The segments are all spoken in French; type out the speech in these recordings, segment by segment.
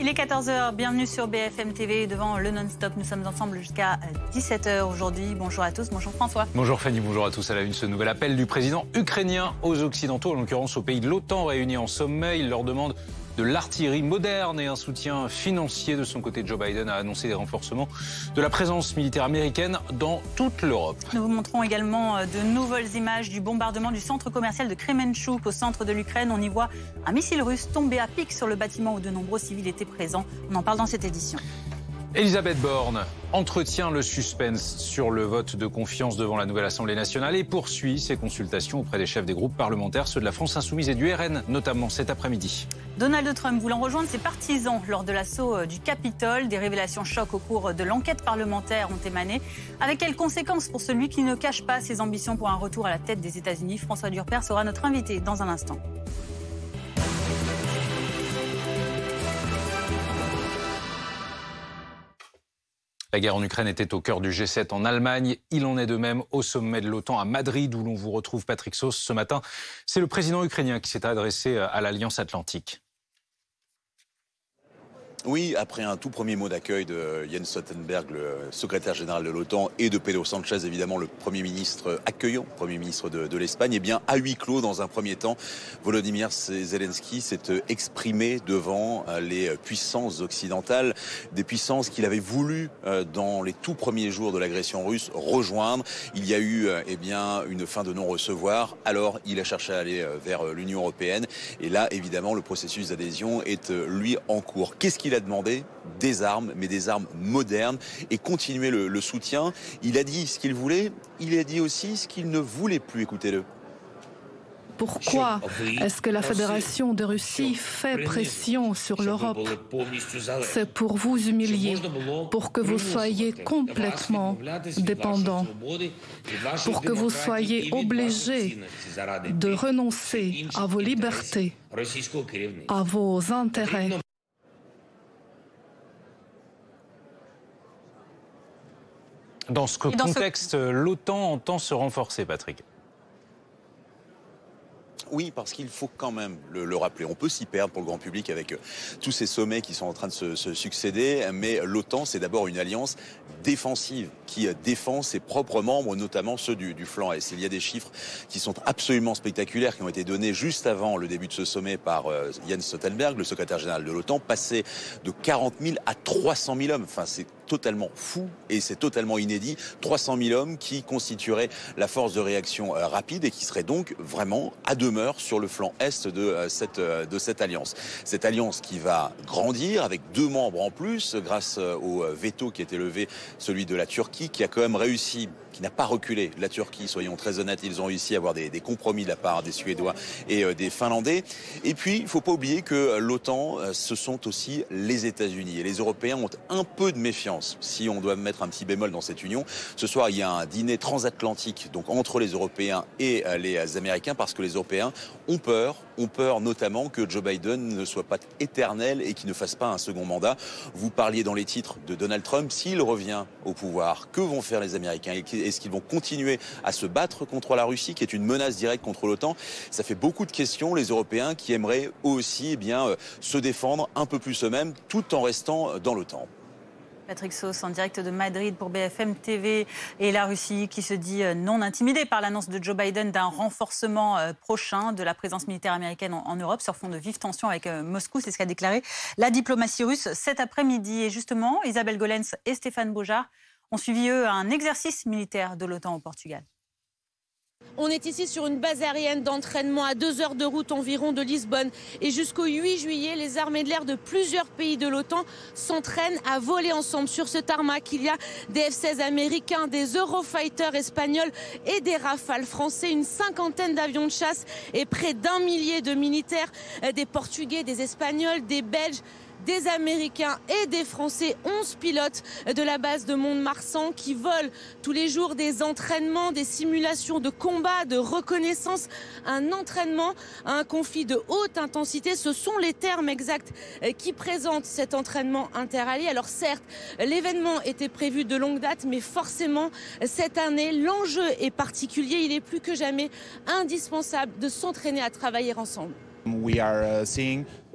Il est 14 h, bienvenue sur BFM TV devant le non-stop. Nous sommes ensemble jusqu'à 17 h aujourd'hui. Bonjour à tous, bonjour François. Bonjour Fanny, bonjour à tous. À la une, ce nouvel appel du président ukrainien aux Occidentaux, en l'occurrence aux pays de l'OTAN réunis en sommet. Il leur demande de l'artillerie moderne et un soutien financier. De son côté, Joe Biden a annoncé des renforcements de la présence militaire américaine dans toute l'Europe. Nous vous montrons également de nouvelles images du bombardement du centre commercial de Kremenchuk au centre de l'Ukraine. On y voit un missile russe tombé à pic sur le bâtiment où de nombreux civils étaient présents. On en parle dans cette édition. Elisabeth Borne entretient le suspense sur le vote de confiance devant la nouvelle Assemblée nationale et poursuit ses consultations auprès des chefs des groupes parlementaires, ceux de la France Insoumise et du RN, notamment cet après-midi. Donald Trump voulant rejoindre ses partisans lors de l'assaut du Capitole. Des révélations chocs au cours de l'enquête parlementaire ont émané. Avec quelles conséquences pour celui qui ne cache pas ses ambitions pour un retour à la tête des États-Unis? François Durper sera notre invité dans un instant. La guerre en Ukraine était au cœur du G7 en Allemagne. Il en est de même au sommet de l'OTAN à Madrid, où l'on vous retrouve Patrick Sauce ce matin. C'est le président ukrainien qui s'est adressé à l'Alliance Atlantique. Oui, après un tout premier mot d'accueil de Jens Stoltenberg, le secrétaire général de l'OTAN, et de Pedro Sanchez, évidemment le Premier ministre accueillant, Premier ministre de l'Espagne, eh bien, à huis clos, dans un premier temps, Volodymyr Zelensky s'est exprimé devant les puissances occidentales, des puissances qu'il avait voulu, dans les tout premiers jours de l'agression russe, rejoindre. Il y a eu eh bien, une fin de non-recevoir, alors il a cherché à aller vers l'Union européenne, et là, évidemment, le processus d'adhésion est, lui, en cours. Qu'est-ce qu'il a demandé? Des armes, mais des armes modernes, et continuer le soutien. Il a dit ce qu'il voulait, il a dit aussi ce qu'il ne voulait plus. Écoutez-le. Pourquoi est-ce que la Fédération de Russie fait pression sur l'Europe? C'est pour vous humilier, pour que vous soyez complètement dépendants, pour que vous soyez obligés de renoncer à vos libertés, à vos intérêts. Dans ce contexte, l'OTAN entend se renforcer, Patrick. Oui, parce qu'il faut quand même le rappeler. On peut s'y perdre pour le grand public avec tous ces sommets qui sont en train de se succéder, mais l'OTAN, c'est d'abord une alliance défensive qui défend ses propres membres, notamment ceux du flanc Est. Il y a des chiffres qui sont absolument spectaculaires, qui ont été donnés juste avant le début de ce sommet par Jens Stoltenberg, le secrétaire général de l'OTAN, passé de 40 000 à 300 000 hommes. Enfin, c'est totalement fou et c'est totalement inédit. 300 000 hommes qui constitueraient la force de réaction rapide et qui seraient donc vraiment à demeure sur le flanc Est de cette alliance. Cette alliance qui va grandir avec 2 membres en plus grâce au veto qui a été levé, celui de la Turquie, qui a quand même réussi, qui n'a pas reculé. La Turquie, soyons très honnêtes, ils ont réussi à avoir des compromis de la part des Suédois et des Finlandais. Et puis, il ne faut pas oublier que l'OTAN, ce sont aussi les États-Unis. Et les Européens ont un peu de méfiance, si on doit mettre un petit bémol dans cette union. Ce soir, il y a un dîner transatlantique, donc entre les Européens et les Américains, parce que les Européens ont peur notamment que Joe Biden ne soit pas éternel et qu'il ne fasse pas un second mandat. Vous parliez dans les titres de Donald Trump. S'il revient au pouvoir, que vont faire les Américains? Est-ce qu'ils vont continuer à se battre contre la Russie, qui est une menace directe contre l'OTAN? Ça fait beaucoup de questions. Les Européens qui aimeraient eux aussi se défendre un peu plus eux-mêmes, tout en restant dans l'OTAN. Patrick Sauce en direct de Madrid pour BFM TV. Et la Russie qui se dit non intimidée par l'annonce de Joe Biden d'un renforcement prochain de la présence militaire américaine en Europe sur fond de vives tensions avec Moscou. C'est ce qu'a déclaré la diplomatie russe cet après-midi. Et justement, Isabelle Golens et Stéphane Beaujard ont suivi, eux, un exercice militaire de l'OTAN au Portugal. On est ici sur une base aérienne d'entraînement à 2 heures de route environ de Lisbonne. Et jusqu'au 8 juillet, les armées de l'air de plusieurs pays de l'OTAN s'entraînent à voler ensemble. Sur ce tarmac, il y a des F-16 américains, des Eurofighters espagnols et des Rafales français. Une 50aine d'avions de chasse et près d'1 millier de militaires, des Portugais, des Espagnols, des Belges, des Américains et des Français, 11 pilotes de la base de Mont-de-Marsan qui volent tous les jours des entraînements, des simulations de combat, de reconnaissance, un entraînement à un conflit de haute intensité. Ce sont les termes exacts qui présentent cet entraînement interallié. Alors certes, l'événement était prévu de longue date, mais forcément, cette année, l'enjeu est particulier. Il est plus que jamais indispensable de s'entraîner à travailler ensemble.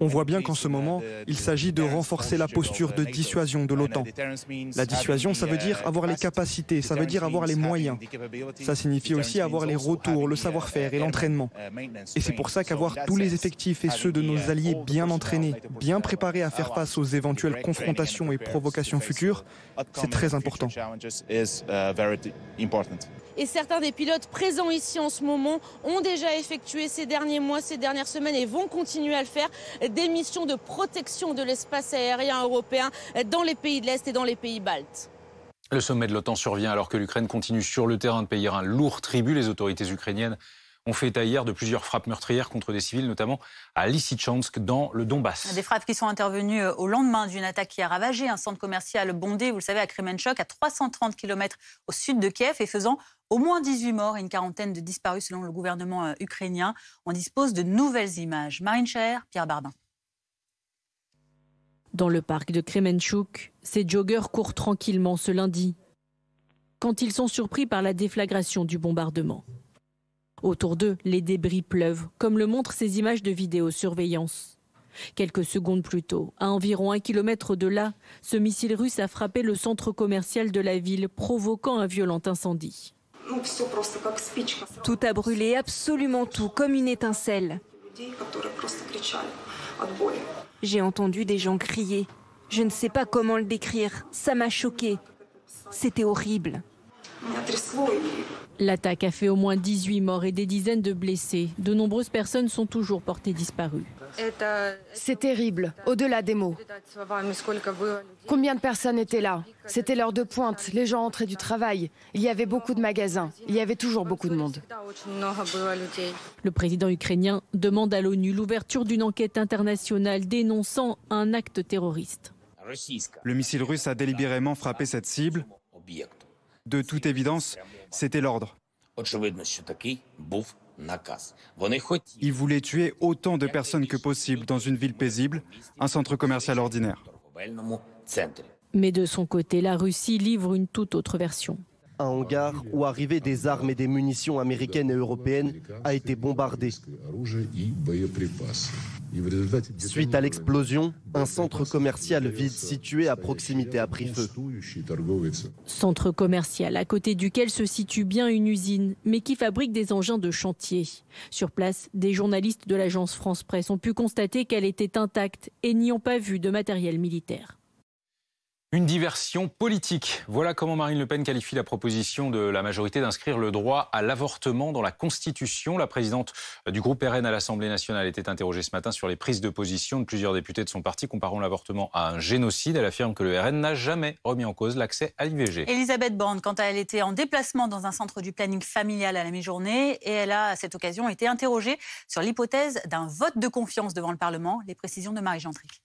On voit bien qu'en ce moment, il s'agit de renforcer la posture de dissuasion de l'OTAN. La dissuasion, ça veut dire avoir les capacités, ça veut dire avoir les moyens. Ça signifie aussi avoir les retours, le savoir-faire et l'entraînement. Et c'est pour ça qu'avoir tous les effectifs et ceux de nos alliés bien entraînés, bien préparés à faire face aux éventuelles confrontations et provocations futures, c'est très important. Et certains des pilotes présents ici en ce moment ont déjà effectué ces derniers mois, ces dernières semaines et vont continuer à le faire, des missions de protection de l'espace aérien européen dans les pays de l'Est et dans les pays baltes. Le sommet de l'OTAN survient alors que l'Ukraine continue sur le terrain de payer un lourd tribut. Les autorités ukrainiennes ont fait état hier de plusieurs frappes meurtrières contre des civils, notamment à Lysychansk, dans le Donbass. Des frappes qui sont intervenues au lendemain d'une attaque qui a ravagé un centre commercial bondé, vous le savez, à Kremenchuk, à 330 km au sud de Kiev, et faisant au moins 18 morts et une quarantaine de disparus selon le gouvernement ukrainien. On dispose de nouvelles images. Marine Chaher, Pierre Bardin. Dans le parc de Kremenchuk, ces joggeurs courent tranquillement ce lundi, quand ils sont surpris par la déflagration du bombardement. Autour d'eux, les débris pleuvent, comme le montrent ces images de vidéosurveillance. Quelques secondes plus tôt, à environ 1 kilomètre de là, ce missile russe a frappé le centre commercial de la ville, provoquant un violent incendie. Tout a brûlé, absolument tout, comme une étincelle. J'ai entendu des gens crier. Je ne sais pas comment le décrire. Ça m'a choqué. C'était horrible. L'attaque a fait au moins 18 morts et des dizaines de blessés. De nombreuses personnes sont toujours portées disparues. C'est terrible, au-delà des mots. Combien de personnes étaient là? C'était l'heure de pointe, les gens entraient du travail. Il y avait beaucoup de magasins, il y avait toujours beaucoup de monde. Le président ukrainien demande à l'ONU l'ouverture d'une enquête internationale dénonçant un acte terroriste. Le missile russe a délibérément frappé cette cible. De toute évidence, c'était l'ordre. Ils voulaient tuer autant de personnes que possible dans une ville paisible, un centre commercial ordinaire. Mais de son côté, la Russie livre une toute autre version. Un hangar où arrivaient des armes et des munitions américaines et européennes a été bombardé. Suite à l'explosion, un centre commercial vide situé à proximité a pris feu. Centre commercial à côté duquel se situe bien une usine, mais qui fabrique des engins de chantier. Sur place, des journalistes de l'agence France Presse ont pu constater qu'elle était intacte et n'y ont pas vu de matériel militaire. Une diversion politique. Voilà comment Marine Le Pen qualifie la proposition de la majorité d'inscrire le droit à l'avortement dans la Constitution. La présidente du groupe RN à l'Assemblée nationale était interrogée ce matin sur les prises de position de plusieurs députés de son parti comparant l'avortement à un génocide. Elle affirme que le RN n'a jamais remis en cause l'accès à l'IVG. Elisabeth Borne, quant à elle, était en déplacement dans un centre du planning familial à la mi-journée et elle a, à cette occasion, été interrogée sur l'hypothèse d'un vote de confiance devant le Parlement. Les précisions de Marie Gentric.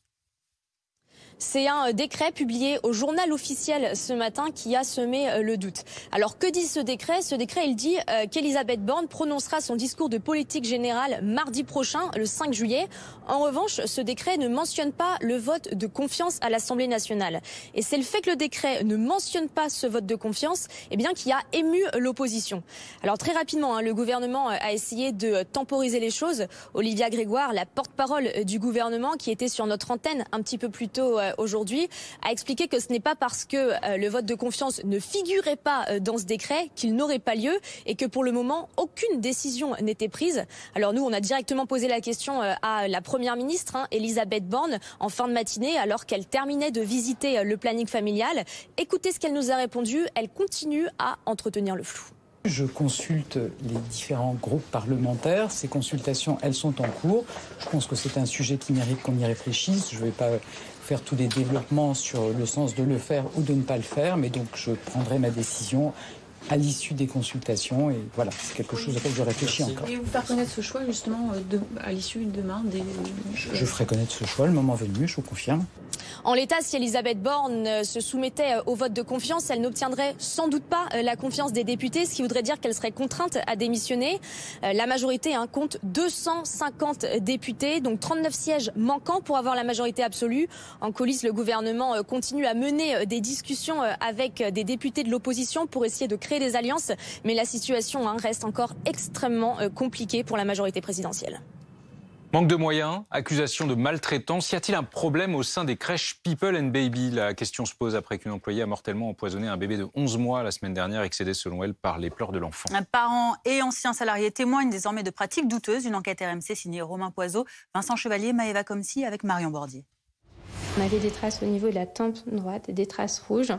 C'est un décret publié au journal officiel ce matin qui a semé le doute. Alors que dit ce décret ? Ce décret, il dit qu'Elisabeth Borne prononcera son discours de politique générale mardi prochain, le 5 juillet. En revanche, ce décret ne mentionne pas le vote de confiance à l'Assemblée nationale. Et c'est le fait que le décret ne mentionne pas ce vote de confiance qui a ému l'opposition. Alors très rapidement, le gouvernement a essayé de temporiser les choses. Olivia Grégoire, la porte-parole du gouvernement, qui était sur notre antenne un petit peu plus tôt aujourd'hui, a expliqué que ce n'est pas parce que le vote de confiance ne figurait pas dans ce décret qu'il n'aurait pas lieu et que pour le moment, aucune décision n'était prise. Alors nous, on a directement posé la question à la Première ministre, Elisabeth Borne, en fin de matinée, alors qu'elle terminait de visiter le planning familial. Écoutez ce qu'elle nous a répondu, elle continue à entretenir le flou. Je consulte les différents groupes parlementaires. Ces consultations, elles sont en cours. Je pense que c'est un sujet qui mérite qu'on y réfléchisse. Je ne vais pas faire tous les développements sur le sens de le faire ou de ne pas le faire, mais donc je prendrai ma décision à l'issue des consultations et voilà, c'est quelque chose auquel je réfléchis encore. Et vous faire connaître ce choix justement à l'issue demain Je ferai connaître ce choix le moment venu, je vous confirme. En l'état, si Elisabeth Borne se soumettait au vote de confiance, elle n'obtiendrait sans doute pas la confiance des députés, ce qui voudrait dire qu'elle serait contrainte à démissionner. La majorité compte 250 députés, donc 39 sièges manquants pour avoir la majorité absolue. En coulisses, le gouvernement continue à mener des discussions avec des députés de l'opposition pour essayer de créer des alliances, mais la situation reste encore extrêmement compliquée pour la majorité présidentielle. Manque de moyens, accusation de maltraitance. Y a-t-il un problème au sein des crèches People and Baby? La question se pose après qu'une employée a mortellement empoisonné un bébé de 11 mois la semaine dernière, excédé selon elle par les pleurs de l'enfant. Parents et anciens salariés témoignent désormais de pratiques douteuses. Une enquête RMC signée Romain Poiseau, Vincent Chevalier, Maëva Comsi avec Marion Bordier. On avait des traces au niveau de la tempe droite et des traces rouges.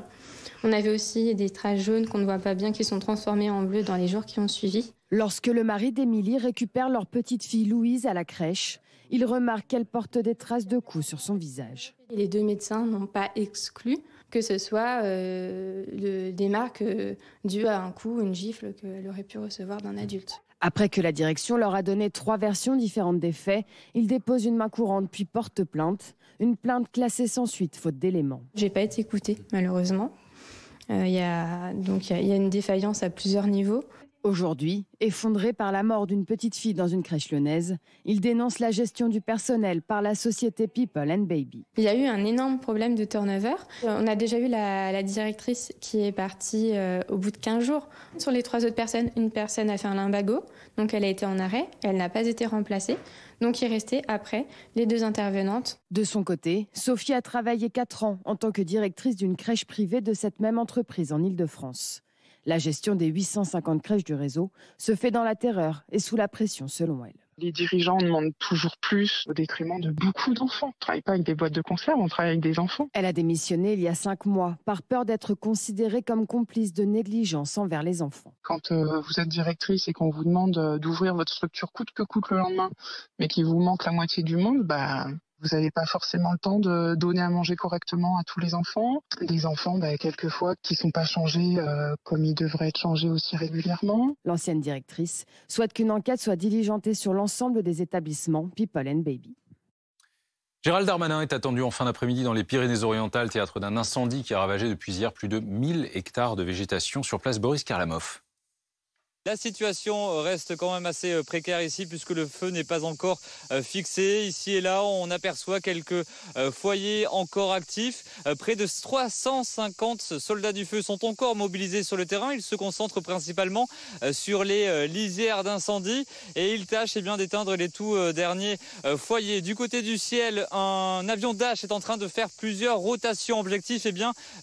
On avait aussi des traces jaunes qu'on ne voit pas bien qui sont transformées en bleu dans les jours qui ont suivi. Lorsque le mari d'Émilie récupère leur petite fille Louise à la crèche, il remarque qu'elle porte des traces de coups sur son visage. Les deux médecins n'ont pas exclu que ce soit des marques dues à un coup ou une gifle qu'elle aurait pu recevoir d'un adulte. Après que la direction leur a donné 3 versions différentes des faits, ils déposent une main courante puis portent plainte. Une plainte classée sans suite, faute d'éléments. J'ai pas été écoutée, malheureusement. Il y a une défaillance à plusieurs niveaux. Aujourd'hui, effondré par la mort d'une petite fille dans une crèche lyonnaise, il dénonce la gestion du personnel par la société People and Baby. Il y a eu un énorme problème de turnover. On a déjà eu la directrice qui est partie au bout de 15 jours. Sur les 3 autres personnes, une personne a fait un lumbago, donc elle a été en arrêt, elle n'a pas été remplacée. Donc il restait après les 2 intervenantes. De son côté, Sophie a travaillé 4 ans en tant que directrice d'une crèche privée de cette même entreprise en Île-de-France. La gestion des 850 crèches du réseau se fait dans la terreur et sous la pression, selon elle. Les dirigeants demandent toujours plus au détriment de beaucoup d'enfants. On ne travaille pas avec des boîtes de conserve, on travaille avec des enfants. Elle a démissionné il y a 5 mois par peur d'être considérée comme complice de négligence envers les enfants. Quand vous êtes directrice et qu'on vous demande d'ouvrir votre structure coûte que coûte le lendemain, mais qu'il vous manque la moitié du monde, vous n'avez pas forcément le temps de donner à manger correctement à tous les enfants. Des enfants, quelquefois, qui ne sont pas changés comme ils devraient être changés aussi régulièrement. L'ancienne directrice souhaite qu'une enquête soit diligentée sur l'ensemble des établissements People and Baby. Gérald Darmanin est attendu en fin d'après-midi dans les Pyrénées-Orientales, théâtre d'un incendie qui a ravagé depuis hier plus de 1000 hectares de végétation. Sur place, Boris Karlamov. La situation reste quand même assez précaire ici puisque le feu n'est pas encore fixé. Ici et là, on aperçoit quelques foyers encore actifs. Près de 350 soldats du feu sont encore mobilisés sur le terrain. Ils se concentrent principalement sur les lisières d'incendie et ils tâchent d'éteindre les tout derniers foyers. Du côté du ciel, un avion Dash est en train de faire plusieurs rotations. Objectif,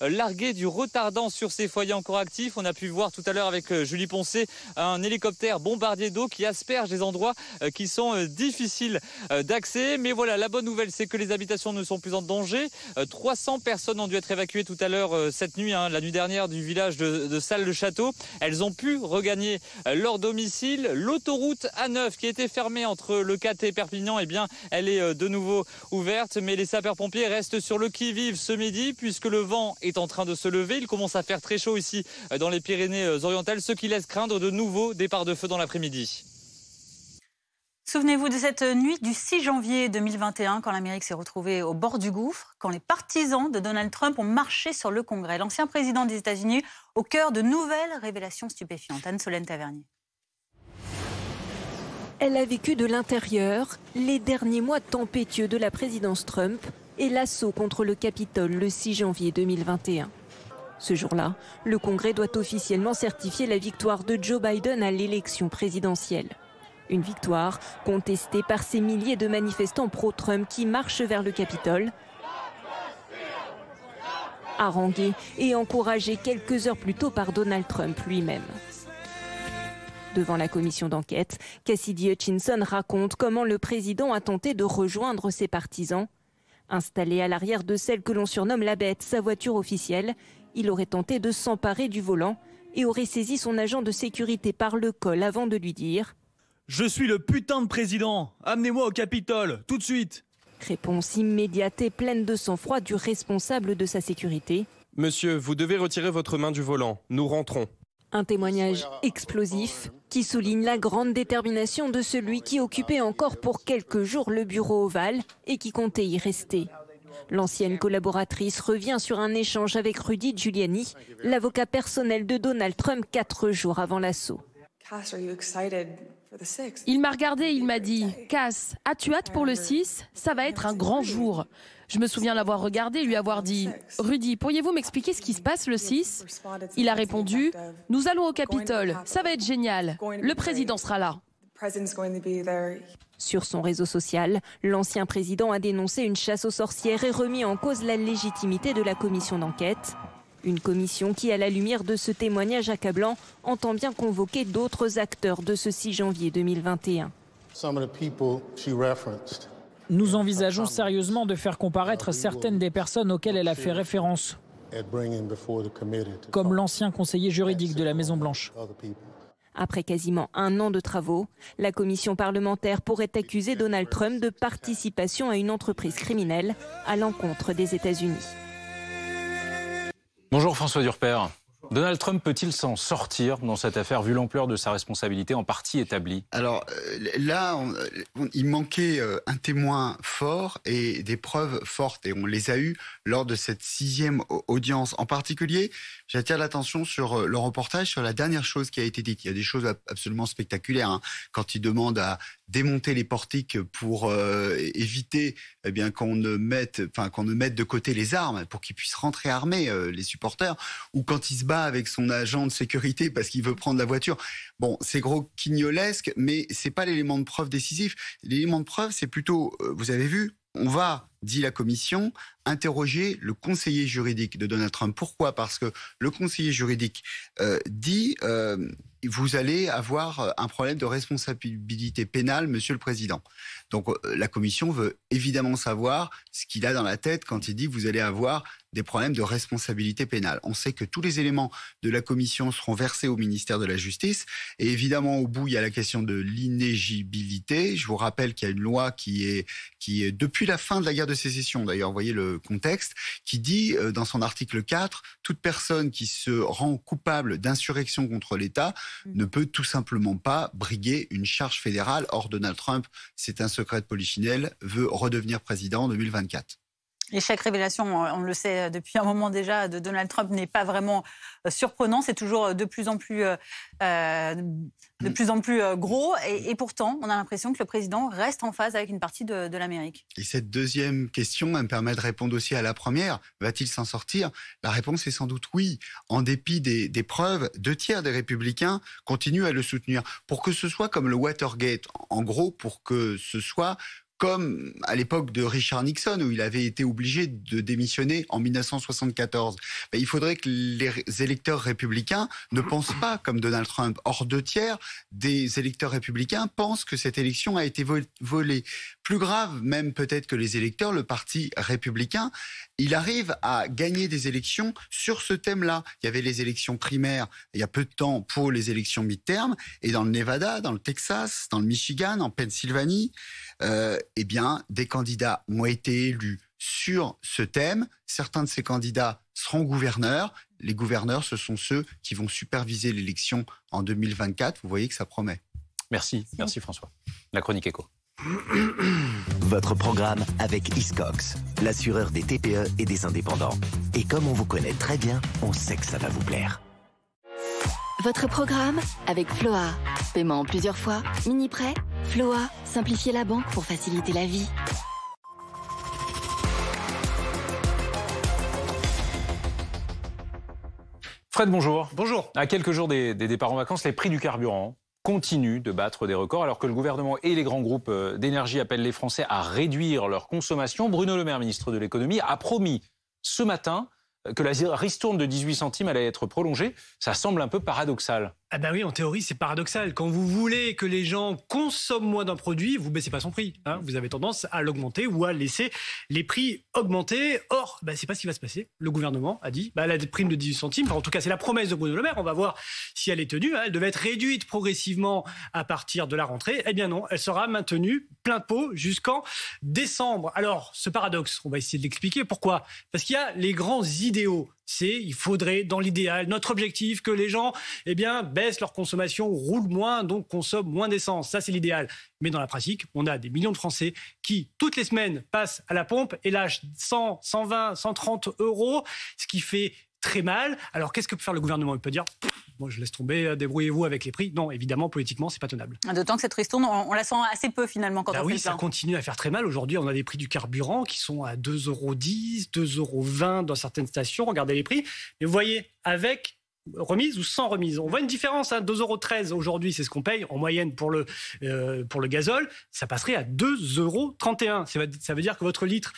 larguer du retardant sur ces foyers encore actifs. On a pu voir tout à l'heure avec Julie Poncet un hélicoptère bombardier d'eau qui asperge des endroits qui sont difficiles d'accès. Mais voilà, la bonne nouvelle, c'est que les habitations ne sont plus en danger. 300 personnes ont dû être évacuées tout à l'heure cette nuit, la nuit dernière, du village de Salles-le-Château. Elles ont pu regagner leur domicile. L'autoroute A9 qui était fermée entre Le Cat et Perpignan, elle est de nouveau ouverte. Mais les sapeurs-pompiers restent sur le qui-vive ce midi puisque le vent est en train de se lever. Il commence à faire très chaud ici dans les Pyrénées-Orientales, ce qui laisse craindre de nouveau départ de feu dans l'après-midi. Souvenez-vous de cette nuit du 6 janvier 2021, quand l'Amérique s'est retrouvée au bord du gouffre, quand les partisans de Donald Trump ont marché sur le Congrès. L'ancien président des États-Unis au cœur de nouvelles révélations stupéfiantes. Anne-Solène Tavernier. Elle a vécu de l'intérieur les derniers mois tempétueux de la présidence Trump et l'assaut contre le Capitole le 6 janvier 2021. Ce jour-là, le Congrès doit officiellement certifier la victoire de Joe Biden à l'élection présidentielle. Une victoire contestée par ces milliers de manifestants pro-Trump qui marchent vers le Capitole, harangués et encouragés quelques heures plus tôt par Donald Trump lui-même. Devant la commission d'enquête, Cassidy Hutchinson raconte comment le président a tenté de rejoindre ses partisans. Installé à l'arrière de celle que l'on surnomme la Bête, sa voiture officielle, il aurait tenté de s'emparer du volant et aurait saisi son agent de sécurité par le col avant de lui dire « Je suis le putain de président, amenez-moi au Capitole, tout de suite !» Réponse immédiate et pleine de sang-froid du responsable de sa sécurité. « Monsieur, vous devez retirer votre main du volant, nous rentrons. » Un témoignage explosif qui souligne la grande détermination de celui qui occupait encore pour quelques jours le bureau ovale et qui comptait y rester. L'ancienne collaboratrice revient sur un échange avec Rudy Giuliani, l'avocat personnel de Donald Trump 4 jours avant l'assaut. Il m'a regardé, il m'a dit « Cass, as-tu hâte pour le 6 ? Ça va être un grand jour ». Je me souviens l'avoir regardé et lui avoir dit « Rudy, pourriez-vous m'expliquer ce qui se passe le 6 ?» Il a répondu « Nous allons au Capitole, ça va être génial, le président sera là ». Sur son réseau social, l'ancien président a dénoncé une chasse aux sorcières et remis en cause la légitimité de la commission d'enquête. Une commission qui, à la lumière de ce témoignage accablant, entend bien convoquer d'autres acteurs de ce 6 janvier 2021. Nous envisageons sérieusement de faire comparaître certaines des personnes auxquelles elle a fait référence, comme l'ancien conseiller juridique de la Maison-Blanche. Après quasiment 1 an de travaux, la commission parlementaire pourrait accuser Donald Trump de participation à une entreprise criminelle à l'encontre des États-Unis. Bonjour François Durper. Donald Trump peut-il s'en sortir dans cette affaire vu l'ampleur de sa responsabilité en partie établie? Alors là, il manquait un témoin fort et des preuves fortes et on les a eues lors de cette 6e audience. En particulier, j'attire l'attention sur le reportage sur la dernière chose qui a été dite. Il y a des choses absolument spectaculaires hein, quand il demande à démonter les portiques pour éviter qu'on ne mette de côté les armes pour qu'ils puissent rentrer armés les supporters, ou quand il se bat avec son agent de sécurité parce qu'il veut prendre la voiture. Bon, c'est gros quignolesque, mais c'est pas l'élément de preuve décisif. L'élément de preuve, c'est plutôt, vous avez vu, on va, dit la commission, interroger le conseiller juridique de Donald Trump. Pourquoi ? Parce que le conseiller juridique dit vous allez avoir un problème de responsabilité pénale, Monsieur le Président. Donc la commission veut évidemment savoir ce qu'il a dans la tête quand il dit vous allez avoir des problèmes de responsabilité pénale. On sait que tous les éléments de la commission seront versés au ministère de la Justice. Et évidemment, au bout, il y a la question de l'inéligibilité. Je vous rappelle qu'il y a une loi qui est depuis la fin de la guerre de sécession, d'ailleurs, vous voyez le contexte, qui dit dans son article 4, toute personne qui se rend coupable d'insurrection contre l'État ne peut tout simplement pas briguer une charge fédérale. Or, Donald Trump, c'est un secret de polichinelle, veut redevenir président en 2024. Et chaque révélation, on le sait depuis un moment déjà, de Donald Trump n'est pas vraiment surprenant. C'est toujours de plus en plus gros. Et pourtant, on a l'impression que le président reste en phase avec une partie de l'Amérique. Et cette deuxième question, elle me permet de répondre aussi à la première. Va-t-il s'en sortir ? La réponse est sans doute oui. En dépit des preuves, 2/3 des républicains continuent à le soutenir. Pour que ce soit comme le Watergate, en gros, pour que ce soit comme à l'époque de Richard Nixon, où il avait été obligé de démissionner en 1974. Il faudrait que les électeurs républicains ne pensent pas comme Donald Trump. Or, 2/3 des électeurs républicains pensent que cette élection a été volée. Plus grave, même peut-être que les électeurs, le parti républicain, il arrive à gagner des élections sur ce thème-là. Il y avait les élections primaires il y a peu de temps pour les élections mid-term, et dans le Nevada, dans le Texas, dans le Michigan, en Pennsylvanie, des candidats ont été élus sur ce thème. Certains de ces candidats seront gouverneurs. Les gouverneurs, ce sont ceux qui vont superviser l'élection en 2024. Vous voyez que ça promet. Merci François. La chronique écho. Votre programme avec Hiscox, l'assureur des TPE et des indépendants. Et comme on vous connaît très bien, on sait que ça va vous plaire. Votre programme avec Floa. Paiement en plusieurs fois, mini-prêt. Floa, simplifiez la banque pour faciliter la vie. Fred, bonjour. Bonjour. À quelques jours des départs en vacances, les prix du carburant continuent de battre des records alors que le gouvernement et les grands groupes d'énergie appellent les Français à réduire leur consommation. Bruno Le Maire, ministre de l'économie, a promis ce matin que la ristourne de 18 centimes allait être prolongée. Ça semble un peu paradoxal. Ah bah oui, en théorie, c'est paradoxal. Quand vous voulez que les gens consomment moins d'un produit, vous baissez pas son prix. Vous avez tendance à l'augmenter ou à laisser les prix augmenter. Or, c'est pas ce qui va se passer. Le gouvernement a dit, la prime de 18 centimes, en tout cas c'est la promesse de Bruno Le Maire, on va voir si elle est tenue. Elle devait être réduite progressivement à partir de la rentrée. Eh bien non, elle sera maintenue plein pot jusqu'en décembre. Alors, ce paradoxe, on va essayer de l'expliquer. Pourquoi ? Parce qu'il y a les grands idéaux. Il faudrait, dans l'idéal, notre objectif, que les gens baissent leur consommation, roulent moins, donc consomment moins d'essence. Ça, c'est l'idéal. Mais dans la pratique, on a des millions de Français qui, toutes les semaines, passent à la pompe et lâchent 100, 120, 130 €, ce qui fait très mal. Alors, qu'est-ce que peut faire le gouvernement ? Il peut dire, moi, je laisse tomber, débrouillez-vous avec les prix. Non, évidemment, politiquement, c'est pas tenable. D'autant que cette ristourne, on la sent assez peu finalement quand on fait le plein. Oui, ça continue à faire très mal. Aujourd'hui, on a des prix du carburant qui sont à 2,10 €, 2,20 € dans certaines stations. Regardez les prix. Mais vous voyez, avec remise ou sans remise. On voit une différence, 2,13 € aujourd'hui, c'est ce qu'on paye en moyenne pour le gazole. Ça passerait à 2,31 €. Ça veut dire que votre litre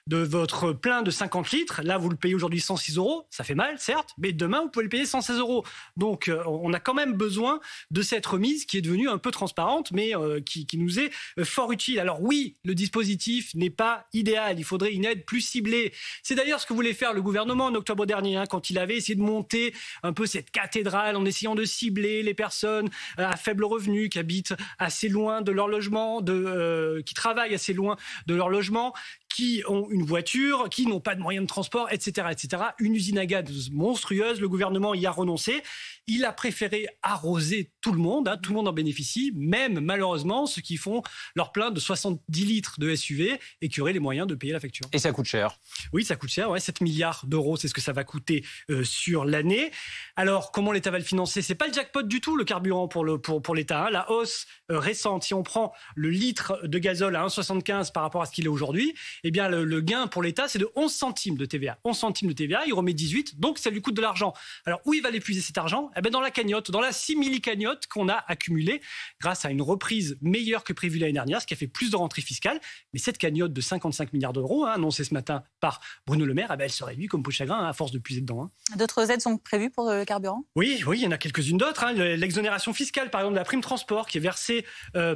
de votre plein de 50 litres, là vous le payez aujourd'hui 106 €, ça fait mal certes, mais demain vous pouvez le payer 116 €. Donc on a quand même besoin de cette remise qui est devenue un peu transparente, mais qui nous est fort utile. Alors oui, le dispositif n'est pas idéal, il faudrait une aide plus ciblée. C'est d'ailleurs ce que voulait faire le gouvernement en octobre dernier, quand il avait essayé de monter un peu cette cathédrale en essayant de cibler les personnes à faible revenu qui habitent assez loin de leur logement, qui travaillent assez loin de leur logement, qui ont une voiture, qui n'ont pas de moyens de transport, etc., etc. Une usine à gaz monstrueuse. Le gouvernement y a renoncé. Il a préféré arroser tout le monde. Tout le monde en bénéficie, même malheureusement ceux qui font leur plein de 70 litres de SUV et qui auraient les moyens de payer la facture. Et ça coûte cher. Oui, ça coûte cher. 7 milliards d'euros, c'est ce que ça va coûter sur l'année. Alors, comment l'État va le financer ? C'est pas le jackpot du tout, le carburant pour l'État. La hausse récente, si on prend le litre de gazole à 1,75 par rapport à ce qu'il est aujourd'hui, eh bien, le gain pour l'État, c'est de 11 centimes de TVA. 11 centimes de TVA, il remet 18, donc ça lui coûte de l'argent. Alors, où il va l'épuiser cet argent ? Eh bien, dans la cagnotte, dans la simili-cagnotte qu'on a accumulée grâce à une reprise meilleure que prévue l'année dernière, ce qui a fait plus de rentrées fiscales. Mais cette cagnotte de 55 milliards d'euros, annoncée ce matin par Bruno Le Maire, elle se réduit comme peau de chagrin à force de puiser dedans. D'autres aides sont prévues pour le carburant ? Oui, il y en a quelques-unes d'autres. L'exonération fiscale, par exemple, de la prime transport qui est versée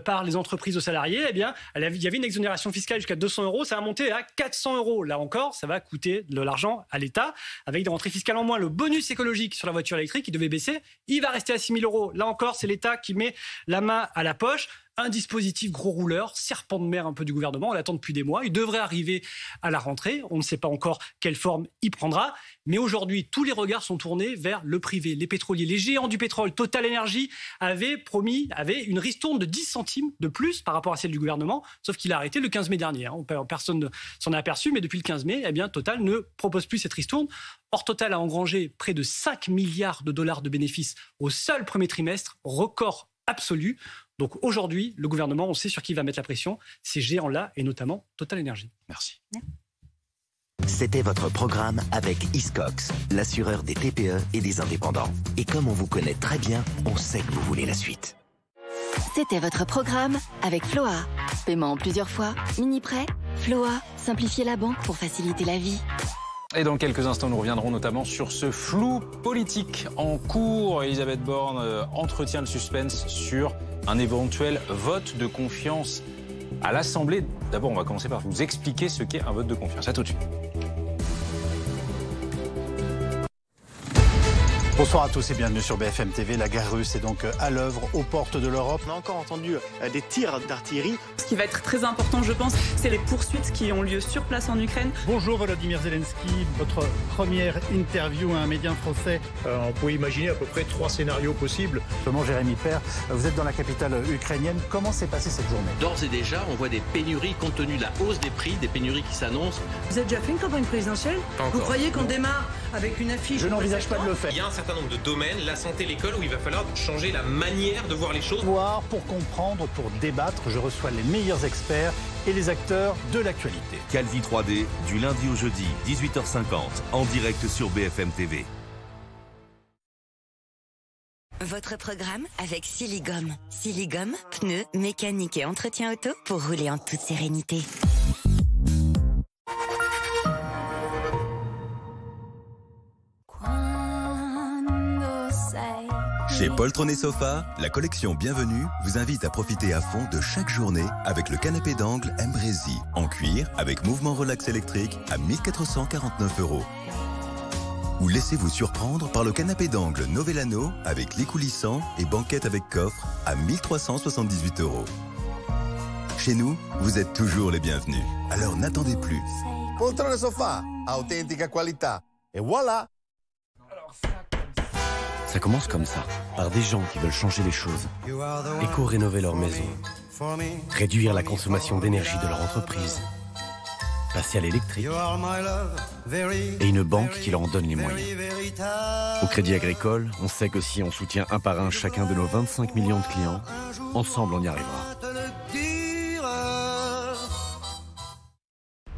par les entreprises aux salariés, eh bien, il y avait une exonération fiscale jusqu'à 200 €, ça a monté à 400 €. Là encore, ça va coûter de l'argent à l'État, avec des rentrées fiscales en moins. Le bonus écologique sur la voiture électrique, qui devait baisser, il va rester à 6 000 €. Là encore, c'est l'État qui met la main à la poche. Un dispositif gros rouleur, serpent de mer un peu du gouvernement, on l'attend depuis des mois, il devrait arriver à la rentrée, on ne sait pas encore quelle forme il prendra, mais aujourd'hui tous les regards sont tournés vers le privé, les pétroliers, les géants du pétrole. Total Energy avait une ristourne de 10 centimes de plus par rapport à celle du gouvernement, sauf qu'il a arrêté le 15 mai dernier, personne ne s'en a aperçu, mais depuis le 15 mai, eh bien, Total ne propose plus cette ristourne. Or, Total a engrangé près de 5 milliards de dollars de bénéfices au seul premier trimestre, record absolu. Donc aujourd'hui, le gouvernement, on sait sur qui va mettre la pression, ces géants-là, et notamment Total Energy. Merci. C'était votre programme avec Hiscox, l'assureur des TPE et des indépendants. Et comme on vous connaît très bien, on sait que vous voulez la suite. C'était votre programme avec Floa. Paiement en plusieurs fois, mini-prêt. Floa, simplifiez la banque pour faciliter la vie. Et dans quelques instants, nous reviendrons notamment sur ce flou politique en cours. Elisabeth Borne entretient le suspense sur un éventuel vote de confiance à l'Assemblée. D'abord, on va commencer par vous expliquer ce qu'est un vote de confiance. À tout de suite. Bonsoir à tous et bienvenue sur BFM TV. La guerre russe est donc à l'œuvre aux portes de l'Europe. On a encore entendu des tirs d'artillerie. Ce qui va être très important, je pense, c'est les poursuites qui ont lieu sur place en Ukraine. Bonjour Volodymyr Zelensky, votre première interview à un média français. On peut imaginer à peu près 3 scénarios possibles. Comment Jérémy Père, vous êtes dans la capitale ukrainienne. Comment s'est passée cette journée ? D'ores et déjà, on voit des pénuries compte tenu de la hausse des prix, des pénuries qui s'annoncent. Vous avez déjà fait une campagne présidentielle ? Vous croyez qu'on démarre avec une affiche ? Je n'envisage pas de le faire. Il y a un certain nombre de domaines, la santé, l'école, où il va falloir changer la manière de voir les choses. Pour comprendre, pour débattre, je reçois les meilleurs experts et les acteurs de l'actualité. Calvi 3D, du lundi au jeudi, 18h50, en direct sur BFM TV. Votre programme avec Siligom. Siligom, pneus, mécanique et entretien auto pour rouler en toute sérénité. Chez Poltron & Sofa, la collection Bienvenue vous invite à profiter à fond de chaque journée avec le canapé d'angle Embrezi en cuir avec mouvement relax électrique à 1 449 €. Ou laissez-vous surprendre par le canapé d'angle Novellano avec lit coulissant et banquette avec coffre à 1 378 €. Chez nous, vous êtes toujours les bienvenus. Alors n'attendez plus. Poltron & Sofa, authentica qualità. Et voilà! Ça commence comme ça, par des gens qui veulent changer les choses, éco-rénover leur maison, réduire la consommation d'énergie de leur entreprise, passer à l'électrique, et une banque qui leur en donne les moyens. Au Crédit Agricole, on sait que si on soutient un par un chacun de nos 25 millions de clients, ensemble on y arrivera.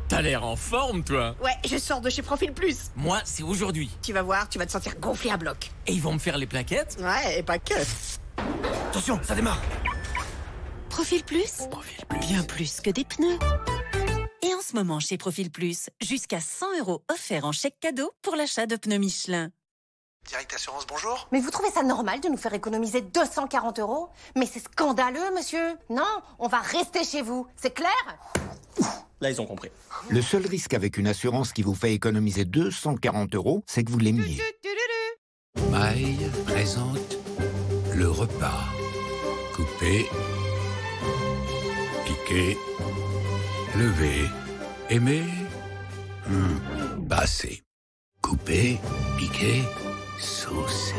T'as l'air en en forme, toi. Ouais, je sors de chez Profil Plus. Moi, c'est aujourd'hui. Tu vas voir, tu vas te sentir gonflé à bloc. Et ils vont me faire les plaquettes? Ouais, et pas que. Attention, ça démarre. Profil Plus, bien plus que des pneus. Et en ce moment, chez Profil Plus, jusqu'à 100 € offerts en chèque cadeau pour l'achat de pneus Michelin. Direct Assurance, bonjour. Mais vous trouvez ça normal de nous faire économiser 240 €? Mais c'est scandaleux, monsieur. Non, on va rester chez vous, c'est clair? Là, ils ont compris. Le seul risque avec une assurance qui vous fait économiser 240 €, c'est que vous l'aimiez. Maille présente le repas. Coupé, piqué, levé, aimé, passé. Coupé, piqué, saucé.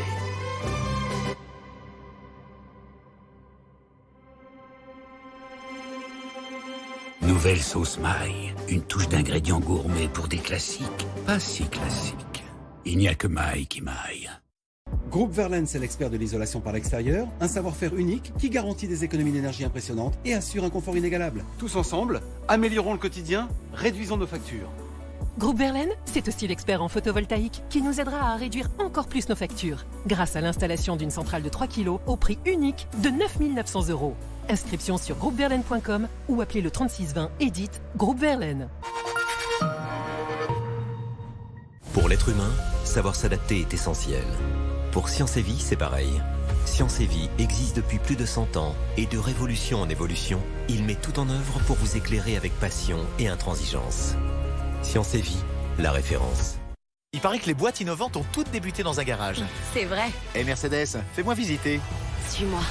Nouvelle sauce maille, une touche d'ingrédients gourmets pour des classiques, pas si classiques. Il n'y a que maille qui maille. Groupe Verlaine, c'est l'expert de l'isolation par l'extérieur, un savoir-faire unique qui garantit des économies d'énergie impressionnantes et assure un confort inégalable. Tous ensemble, améliorons le quotidien, réduisons nos factures. Groupe Verlaine, c'est aussi l'expert en photovoltaïque qui nous aidera à réduire encore plus nos factures grâce à l'installation d'une centrale de 3 kg au prix unique de 9 900 €. Inscription sur groupeverlaine.com ou appelez le 3620 et dites Groupe Verlaine. Pour l'être humain, savoir s'adapter est essentiel. Pour Science et Vie, c'est pareil. Science et Vie existe depuis plus de 100 ans et de révolution en évolution, il met tout en œuvre pour vous éclairer avec passion et intransigeance. Science et Vie, la référence. Il paraît que les boîtes innovantes ont toutes débuté dans un garage. C'est vrai. Et Mercedes, fais-moi visiter. Suis-moi.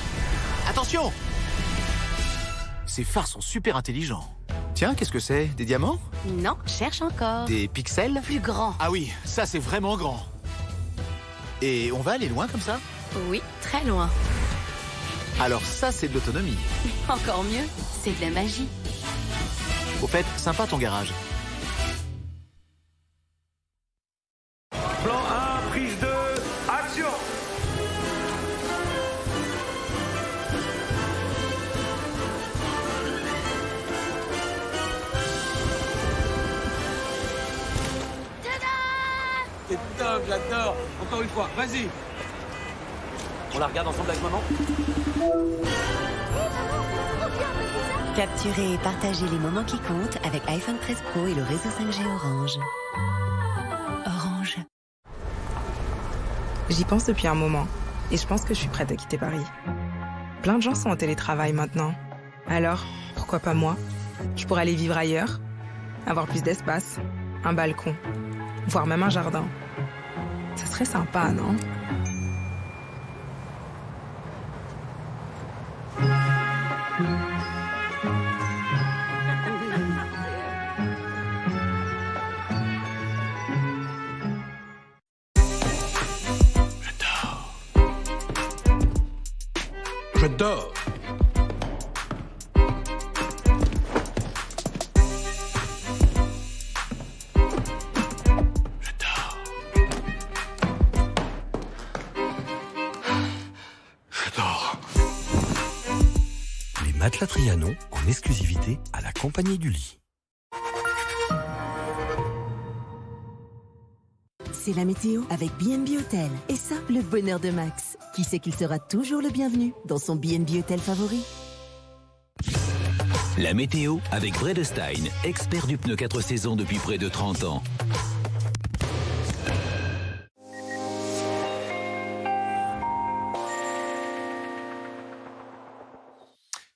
Attention! Ces phares sont super intelligents. Tiens, qu'est-ce que c'est? Des diamants? Non, cherche encore. Des pixels? Plus grand. Ah oui, ça c'est vraiment grand. Et on va aller loin comme ça? Oui, très loin. Alors ça, c'est de l'autonomie. Encore mieux, c'est de la magie. Au fait, sympa ton garage. Plan 1, prise 2, action! C'est top, j'adore. Encore une fois, vas-y. On la regarde ensemble avec maman? Capturez et partagez les moments qui comptent avec iPhone 13 Pro et le réseau 5G Orange. Orange. J'y pense depuis un moment et je pense que je suis prête à quitter Paris. Plein de gens sont en télétravail maintenant. Alors, pourquoi pas moi? Je pourrais aller vivre ailleurs, avoir plus d'espace, un balcon, voire même un jardin. Ce serait sympa, non? Je dors. Les matelas Trianon en exclusivité à la compagnie du lit. C'est la météo avec B&B Hôtel. Et ça, le bonheur de Max. Qui sait qu'il sera toujours le bienvenu dans son B&B Hôtel favori. La météo avec Bredestein, expert du pneu 4 saisons depuis près de 30 ans.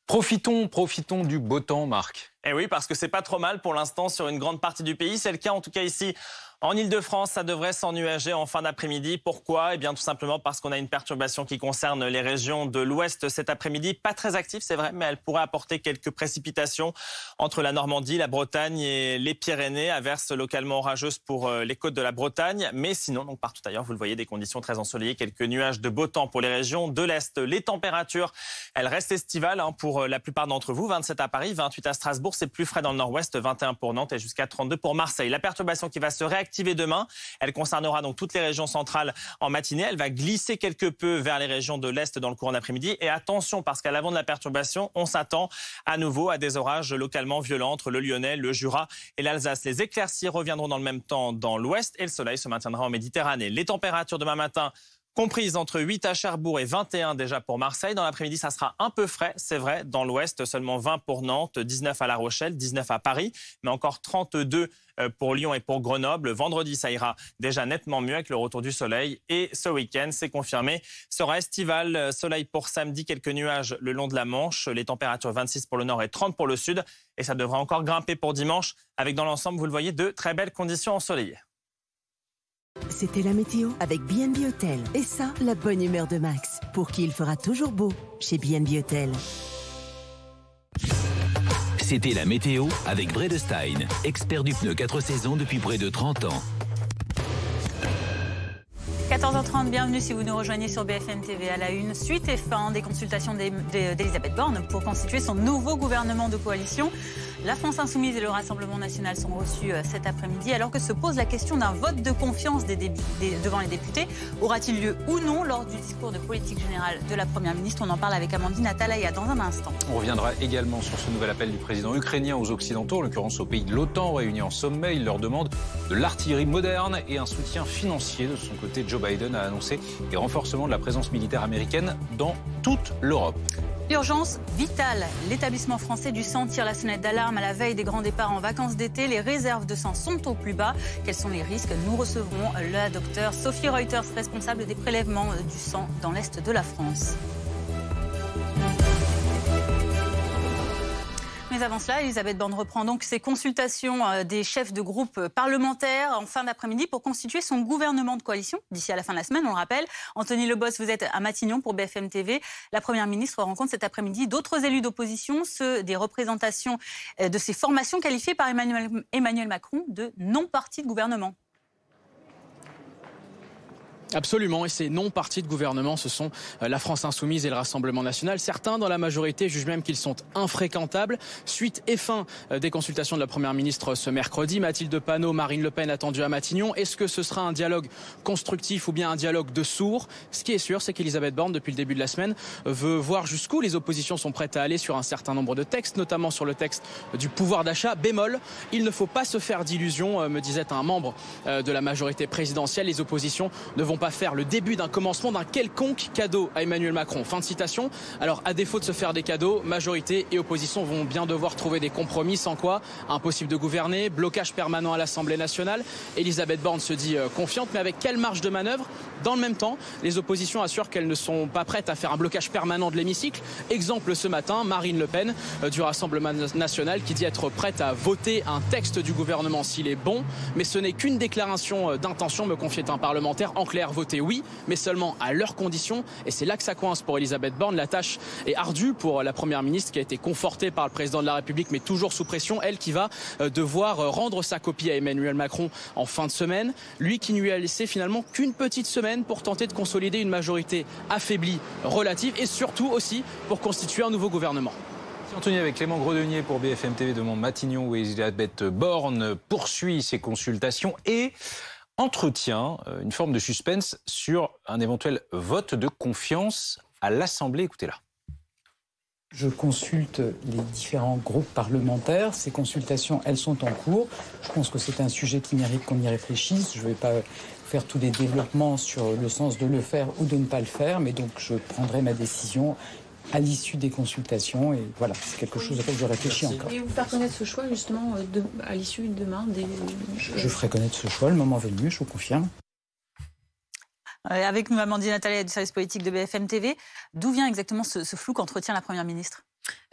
Profitons du beau temps, Marc. Eh oui, parce que c'est pas trop mal pour l'instant sur une grande partie du pays. C'est le cas en tout cas ici en Ile-de-France. Ça devrait s'ennuager en fin d'après-midi. Pourquoi? Eh bien tout simplement parce qu'on a une perturbation qui concerne les régions de l'ouest cet après-midi. Pas très active, c'est vrai, mais elle pourrait apporter quelques précipitations entre la Normandie, la Bretagne et les Pyrénées. Averses localement orageuses pour les côtes de la Bretagne. Mais sinon, donc partout ailleurs, vous le voyez, des conditions très ensoleillées. Quelques nuages de beau temps pour les régions de l'Est. Les températures, elles restent estivales pour la plupart d'entre vous. 27 à Paris, 28 à Strasbourg. Cherbourg. C'est plus frais dans le nord-ouest, 21 pour Nantes et jusqu'à 32 pour Marseille. La perturbation qui va se réactiver demain, elle concernera donc toutes les régions centrales en matinée. Elle va glisser quelque peu vers les régions de l'Est dans le courant d'après-midi. Et attention, parce qu'à l'avant de la perturbation, on s'attend à nouveau à des orages localement violents entre le Lyonnais, le Jura et l'Alsace. Les éclaircies reviendront dans le même temps dans l'Ouest et le soleil se maintiendra en Méditerranée. Les températures demain matin comprises entre 8 à Cherbourg et 21 déjà pour Marseille. Dans l'après-midi, ça sera un peu frais, c'est vrai. Dans l'Ouest, seulement 20 pour Nantes, 19 à La Rochelle, 19 à Paris, mais encore 32 pour Lyon et pour Grenoble. Vendredi, ça ira déjà nettement mieux avec le retour du soleil. Et ce week-end, c'est confirmé, sera estival. Soleil pour samedi, quelques nuages le long de la Manche. Les températures 26 pour le nord et 30 pour le sud. Et ça devrait encore grimper pour dimanche, avec dans l'ensemble, vous le voyez, de très belles conditions ensoleillées. C'était la météo avec B&B Hôtel. Et ça, la bonne humeur de Max, pour qui il fera toujours beau chez B&B Hôtel. C'était la météo avec Bredestein, expert du pneu 4 saisons depuis près de 30 ans. 14h30, bienvenue si vous nous rejoignez sur BFM TV à la une. Suite et fin des consultations d'Elisabeth Borne pour constituer son nouveau gouvernement de coalition. La France Insoumise et le Rassemblement National sont reçus cet après-midi alors que se pose la question d'un vote de confiance devant les députés. Aura-t-il lieu ou non lors du discours de politique générale de la Première ministre? On en parle avec Amandine Atalaya dans un instant. On reviendra également sur ce nouvel appel du président ukrainien aux Occidentaux, en l'occurrence aux pays de l'OTAN réunis en sommet. Il leur demande de l'artillerie moderne et un soutien financier. De son côté, Joe Biden a annoncé des renforcements de la présence militaire américaine dans toute l'Europe. Urgence vitale. L'établissement français du sang tire la sonnette d'alarme à la veille des grands départs en vacances d'été. Les réserves de sang sont au plus bas. Quels sont les risques? Nous recevrons la docteure Sophie Reuters, responsable des prélèvements du sang dans l'Est de la France. Mais avant cela, Elisabeth Borne reprend donc ses consultations des chefs de groupe parlementaires en fin d'après-midi pour constituer son gouvernement de coalition d'ici à la fin de la semaine, on le rappelle. Anthony Lebos, vous êtes à Matignon pour BFM TV. La Première ministre rencontre cet après-midi d'autres élus d'opposition, ceux des représentations de ces formations qualifiées par Emmanuel Macron de non-parti de gouvernement. Absolument, et ces non-partis de gouvernement, ce sont la France Insoumise et le Rassemblement National. Certains, dans la majorité, jugent même qu'ils sont infréquentables. Suite et fin des consultations de la Première ministre ce mercredi, Mathilde Panot, Marine Le Pen attendues à Matignon. Est-ce que ce sera un dialogue constructif ou bien un dialogue de sourds? Ce qui est sûr, c'est qu'Elisabeth Borne, depuis le début de la semaine, veut voir jusqu'où les oppositions sont prêtes à aller sur un certain nombre de textes, notamment sur le texte du pouvoir d'achat. Bémol, il ne faut pas se faire d'illusions, me disait un membre de la majorité présidentielle. Les oppositions ne vont pas faire le début d'un commencement d'un quelconque cadeau à Emmanuel Macron. Fin de citation. Alors, à défaut de se faire des cadeaux, majorité et opposition vont bien devoir trouver des compromis, sans quoi impossible de gouverner, blocage permanent à l'Assemblée nationale. Elisabeth Borne se dit confiante, mais avec quelle marge de manœuvre? Dans le même temps, les oppositions assurent qu'elles ne sont pas prêtes à faire un blocage permanent de l'hémicycle. Exemple ce matin, Marine Le Pen du Rassemblement National qui dit être prête à voter un texte du gouvernement s'il est bon, mais ce n'est qu'une déclaration d'intention, me confiait un parlementaire. En clair, voter oui, mais seulement à leurs conditions. Et c'est là que ça coince pour Elisabeth Borne. La tâche est ardue pour la Première ministre qui a été confortée par le président de la République, mais toujours sous pression. Elle qui va devoir rendre sa copie à Emmanuel Macron en fin de semaine. Lui qui ne lui a laissé finalement qu'une petite semaine pour tenter de consolider une majorité affaiblie relative et surtout aussi pour constituer un nouveau gouvernement. Anthony avec Clément Gredenier pour BFM TV de Matignon où Elisabeth Borne poursuit ses consultations et entretient une forme de suspense sur un éventuel vote de confiance à l'Assemblée. Écoutez-la. Je consulte les différents groupes parlementaires. Ces consultations, elles sont en cours. Je pense que c'est un sujet qui mérite qu'on y réfléchisse. Je ne vais pas faire tous les développements sur le sens de le faire ou de ne pas le faire, mais donc je prendrai ma décision à l'issue des consultations. Et voilà, c'est quelque chose auquel je réfléchis encore. Et vous faire connaître ce choix, justement, à l'issue de demain Je ferai connaître ce choix le moment venu, je vous confirme. Avec nous, Amandine Atalaya du service politique de BFM TV. D'où vient exactement ce flou qu'entretient la Première ministre ?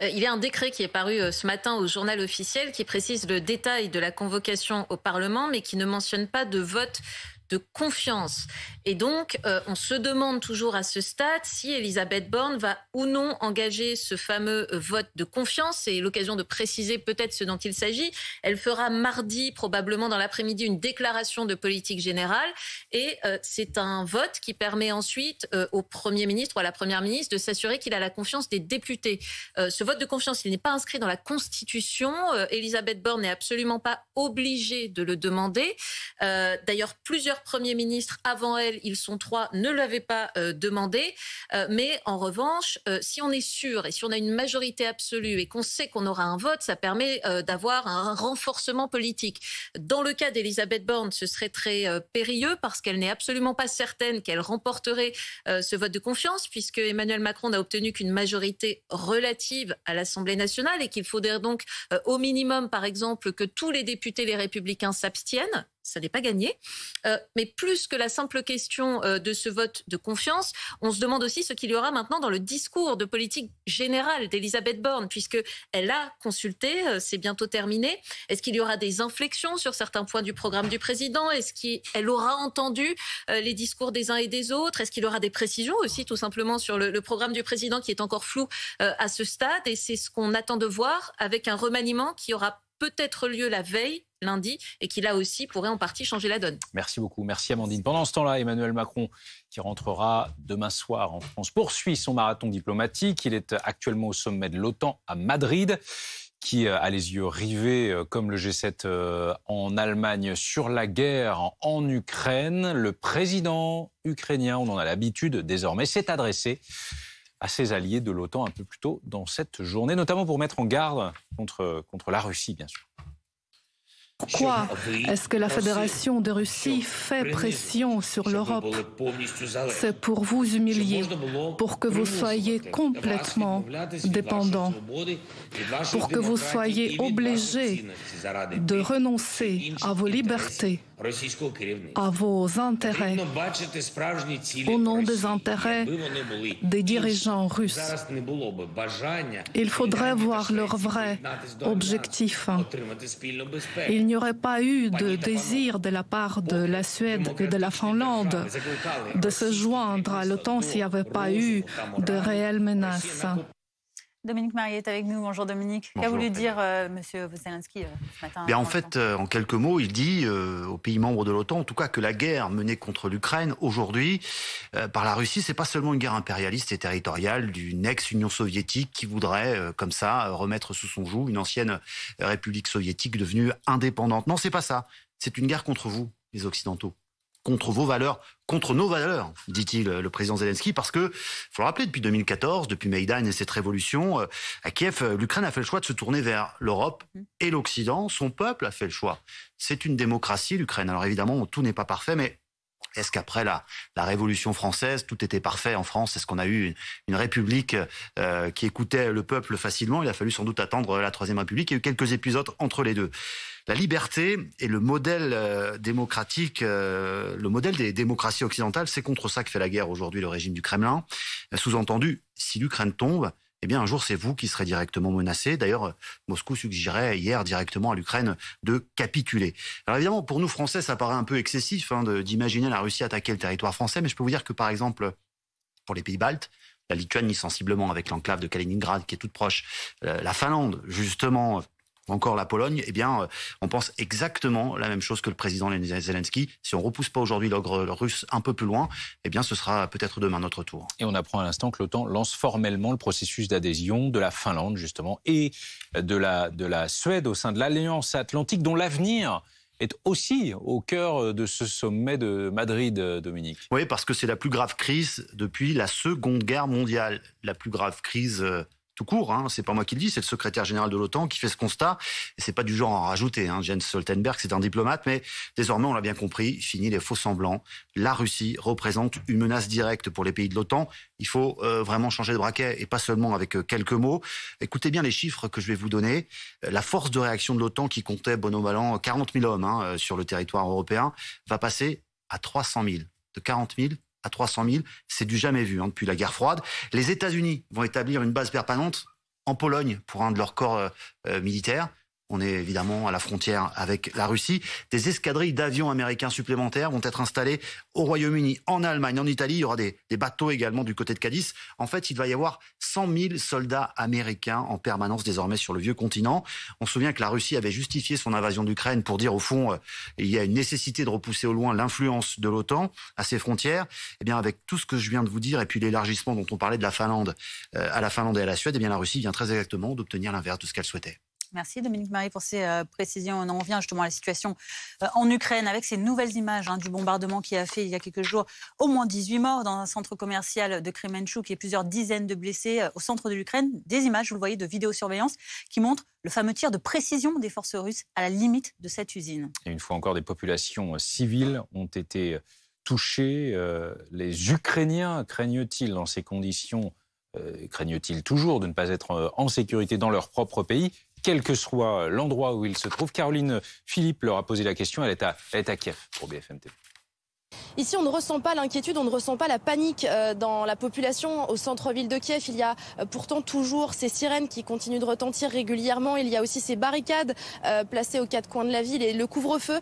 Il y a un décret qui est paru ce matin au journal officiel qui précise le détail de la convocation au Parlement, mais qui ne mentionne pas de vote de confiance. Et donc, on se demande toujours à ce stade si Elisabeth Borne va ou non engager ce fameux vote de confiance. C'est l'occasion de préciser peut-être ce dont il s'agit. Elle fera mardi, probablement dans l'après-midi, une déclaration de politique générale. Et c'est un vote qui permet ensuite au Premier ministre ou à la Première ministre de s'assurer qu'il a la confiance des députés. Ce vote de confiance, il n'est pas inscrit dans la Constitution. Elisabeth Borne n'est absolument pas obligée de le demander. D'ailleurs, plusieurs premiers ministres avant elle, ils sont 3, ne l'avaient pas demandé. Mais en revanche, si on est sûr et si on a une majorité absolue et qu'on sait qu'on aura un vote, ça permet d'avoir un renforcement politique. Dans le cas d'Elisabeth Borne, ce serait très périlleux parce qu'elle n'est absolument pas certaine qu'elle remporterait ce vote de confiance, puisque Emmanuel Macron n'a obtenu qu'une majorité relative à l'Assemblée nationale et qu'il faudrait donc au minimum, par exemple, que tous les députés les Républicains s'abstiennent. Ça n'est pas gagné. Mais plus que la simple question de ce vote de confiance, on se demande aussi ce qu'il y aura maintenant dans le discours de politique générale d'Elisabeth Borne, puisqu'elle a consulté, c'est bientôt terminé. Est-ce qu'il y aura des inflexions sur certains points du programme du président? Est-ce qu'elle aura entendu les discours des uns et des autres? Est-ce qu'il y aura des précisions aussi, tout simplement, sur le programme du président qui est encore flou à ce stade? Et c'est ce qu'on attend de voir avec un remaniement qui aura peut-être lieu la veille, lundi, et qui là aussi pourrait en partie changer la donne. Merci beaucoup, merci Amandine. Pendant ce temps-là, Emmanuel Macron, qui rentrera demain soir en France, poursuit son marathon diplomatique. Il est actuellement au sommet de l'OTAN à Madrid, qui a les yeux rivés, comme le G7 en Allemagne, sur la guerre en Ukraine. Le président ukrainien, on en a l'habitude désormais, s'est adressé à ses alliés de l'OTAN un peu plus tôt dans cette journée, notamment pour mettre en garde contre la Russie, bien sûr. Pourquoi est-ce que la Fédération de Russie fait pression sur l'Europe? C'est pour vous humilier, pour que vous soyez complètement dépendants, pour que vous soyez obligés de renoncer à vos libertés, à vos intérêts, au nom des intérêts des dirigeants russes. Il faudrait voir leur vrai objectif. Il n'y aurait pas eu de désir de la part de la Suède et de la Finlande de se joindre à l'OTAN s'il n'y avait pas eu de réelles menaces. Dominique Marié est avec nous. Bonjour Dominique. Qu'a voulu dire M. Zelensky ce matin? En fait, en quelques mots, il dit aux pays membres de l'OTAN, en tout cas, que la guerre menée contre l'Ukraine aujourd'hui par la Russie, c'est pas seulement une guerre impérialiste et territoriale d'une ex-Union soviétique qui voudrait, comme ça, remettre sous son joug une ancienne république soviétique devenue indépendante. Non, c'est pas ça. C'est une guerre contre vous, les Occidentaux. Contre vos valeurs, contre nos valeurs, dit-il le président Zelensky, parce que, faut le rappeler, depuis 2014, depuis Maïdan et cette révolution, à Kiev, l'Ukraine a fait le choix de se tourner vers l'Europe et l'Occident. Son peuple a fait le choix. C'est une démocratie, l'Ukraine. Alors évidemment, tout n'est pas parfait, mais est-ce qu'après la Révolution française, tout était parfait en France? Est-ce qu'on a eu une république qui écoutait le peuple facilement? Il a fallu sans doute attendre la Troisième République. Il y a eu quelques épisodes entre les deux. La liberté et le modèle démocratique, le modèle des démocraties occidentales, c'est contre ça que fait la guerre aujourd'hui le régime du Kremlin. Sous-entendu, si l'Ukraine tombe, eh bien un jour c'est vous qui serez directement menacé. D'ailleurs, Moscou suggérait hier directement à l'Ukraine de capituler. Alors évidemment, pour nous Français, ça paraît un peu excessif d'imaginer la Russie attaquer le territoire français, mais je peux vous dire que par exemple, pour les pays baltes, la Lituanie sensiblement avec l'enclave de Kaliningrad qui est toute proche, la Finlande justement, ou encore la Pologne, eh bien, on pense exactement la même chose que le président Zelensky. Si on repousse pas aujourd'hui l'ogre russe un peu plus loin, eh bien, ce sera peut-être demain notre tour. Et on apprend à l'instant que l'OTAN lance formellement le processus d'adhésion de la Finlande, justement, et de la Suède au sein de l'Alliance Atlantique, dont l'avenir est aussi au cœur de ce sommet de Madrid, Dominique. Oui, parce que c'est la plus grave crise depuis la Seconde Guerre mondiale. La plus grave crise tout court, c'est pas moi qui le dis, c'est le secrétaire général de l'OTAN qui fait ce constat, et c'est pas du genre à en rajouter. Jens Stoltenberg, c'est un diplomate, mais désormais, on l'a bien compris, fini les faux semblants. La Russie représente une menace directe pour les pays de l'OTAN. Il faut vraiment changer de braquet, et pas seulement avec quelques mots. Écoutez bien les chiffres que je vais vous donner. La force de réaction de l'OTAN, qui comptait, bon an, mal an, 40 000 hommes sur le territoire européen, va passer à 300 000. De 40 000 à 300 000, c'est du jamais vu depuis la guerre froide. Les États-Unis vont établir une base permanente en Pologne pour un de leurs corps militaires. On est évidemment à la frontière avec la Russie. Des escadrilles d'avions américains supplémentaires vont être installées au Royaume-Uni, en Allemagne, en Italie. Il y aura des bateaux également du côté de Cadiz. En fait, il va y avoir 100 000 soldats américains en permanence désormais sur le vieux continent. On se souvient que la Russie avait justifié son invasion d'Ukraine pour dire au fond il y a une nécessité de repousser au loin l'influence de l'OTAN à ses frontières. Eh bien, avec tout ce que je viens de vous dire et puis l'élargissement dont on parlait de la Finlande à la Finlande et à la Suède, eh bien la Russie vient très exactement d'obtenir l'inverse de ce qu'elle souhaitait. Merci Dominique Marie pour ces précisions. On en revient justement à la situation en Ukraine avec ces nouvelles images du bombardement qui a fait il y a quelques jours au moins 18 morts dans un centre commercial de Kremenchuk et plusieurs dizaines de blessés au centre de l'Ukraine. Des images, vous le voyez, de vidéosurveillance qui montrent le fameux tir de précision des forces russes à la limite de cette usine. Et une fois encore, des populations civiles ont été touchées. Les Ukrainiens craignent-ils dans ces conditions, craignent-ils toujours de ne pas être en sécurité dans leur propre pays ? Quel que soit l'endroit où il se trouve. Caroline Philippe leur a posé la question, elle est à Kiev pour BFM TV. Ici, on ne ressent pas l'inquiétude, on ne ressent pas la panique dans la population. Au centre-ville de Kiev, il y a pourtant toujours ces sirènes qui continuent de retentir régulièrement. Il y a aussi ces barricades placées aux quatre coins de la ville et le couvre-feu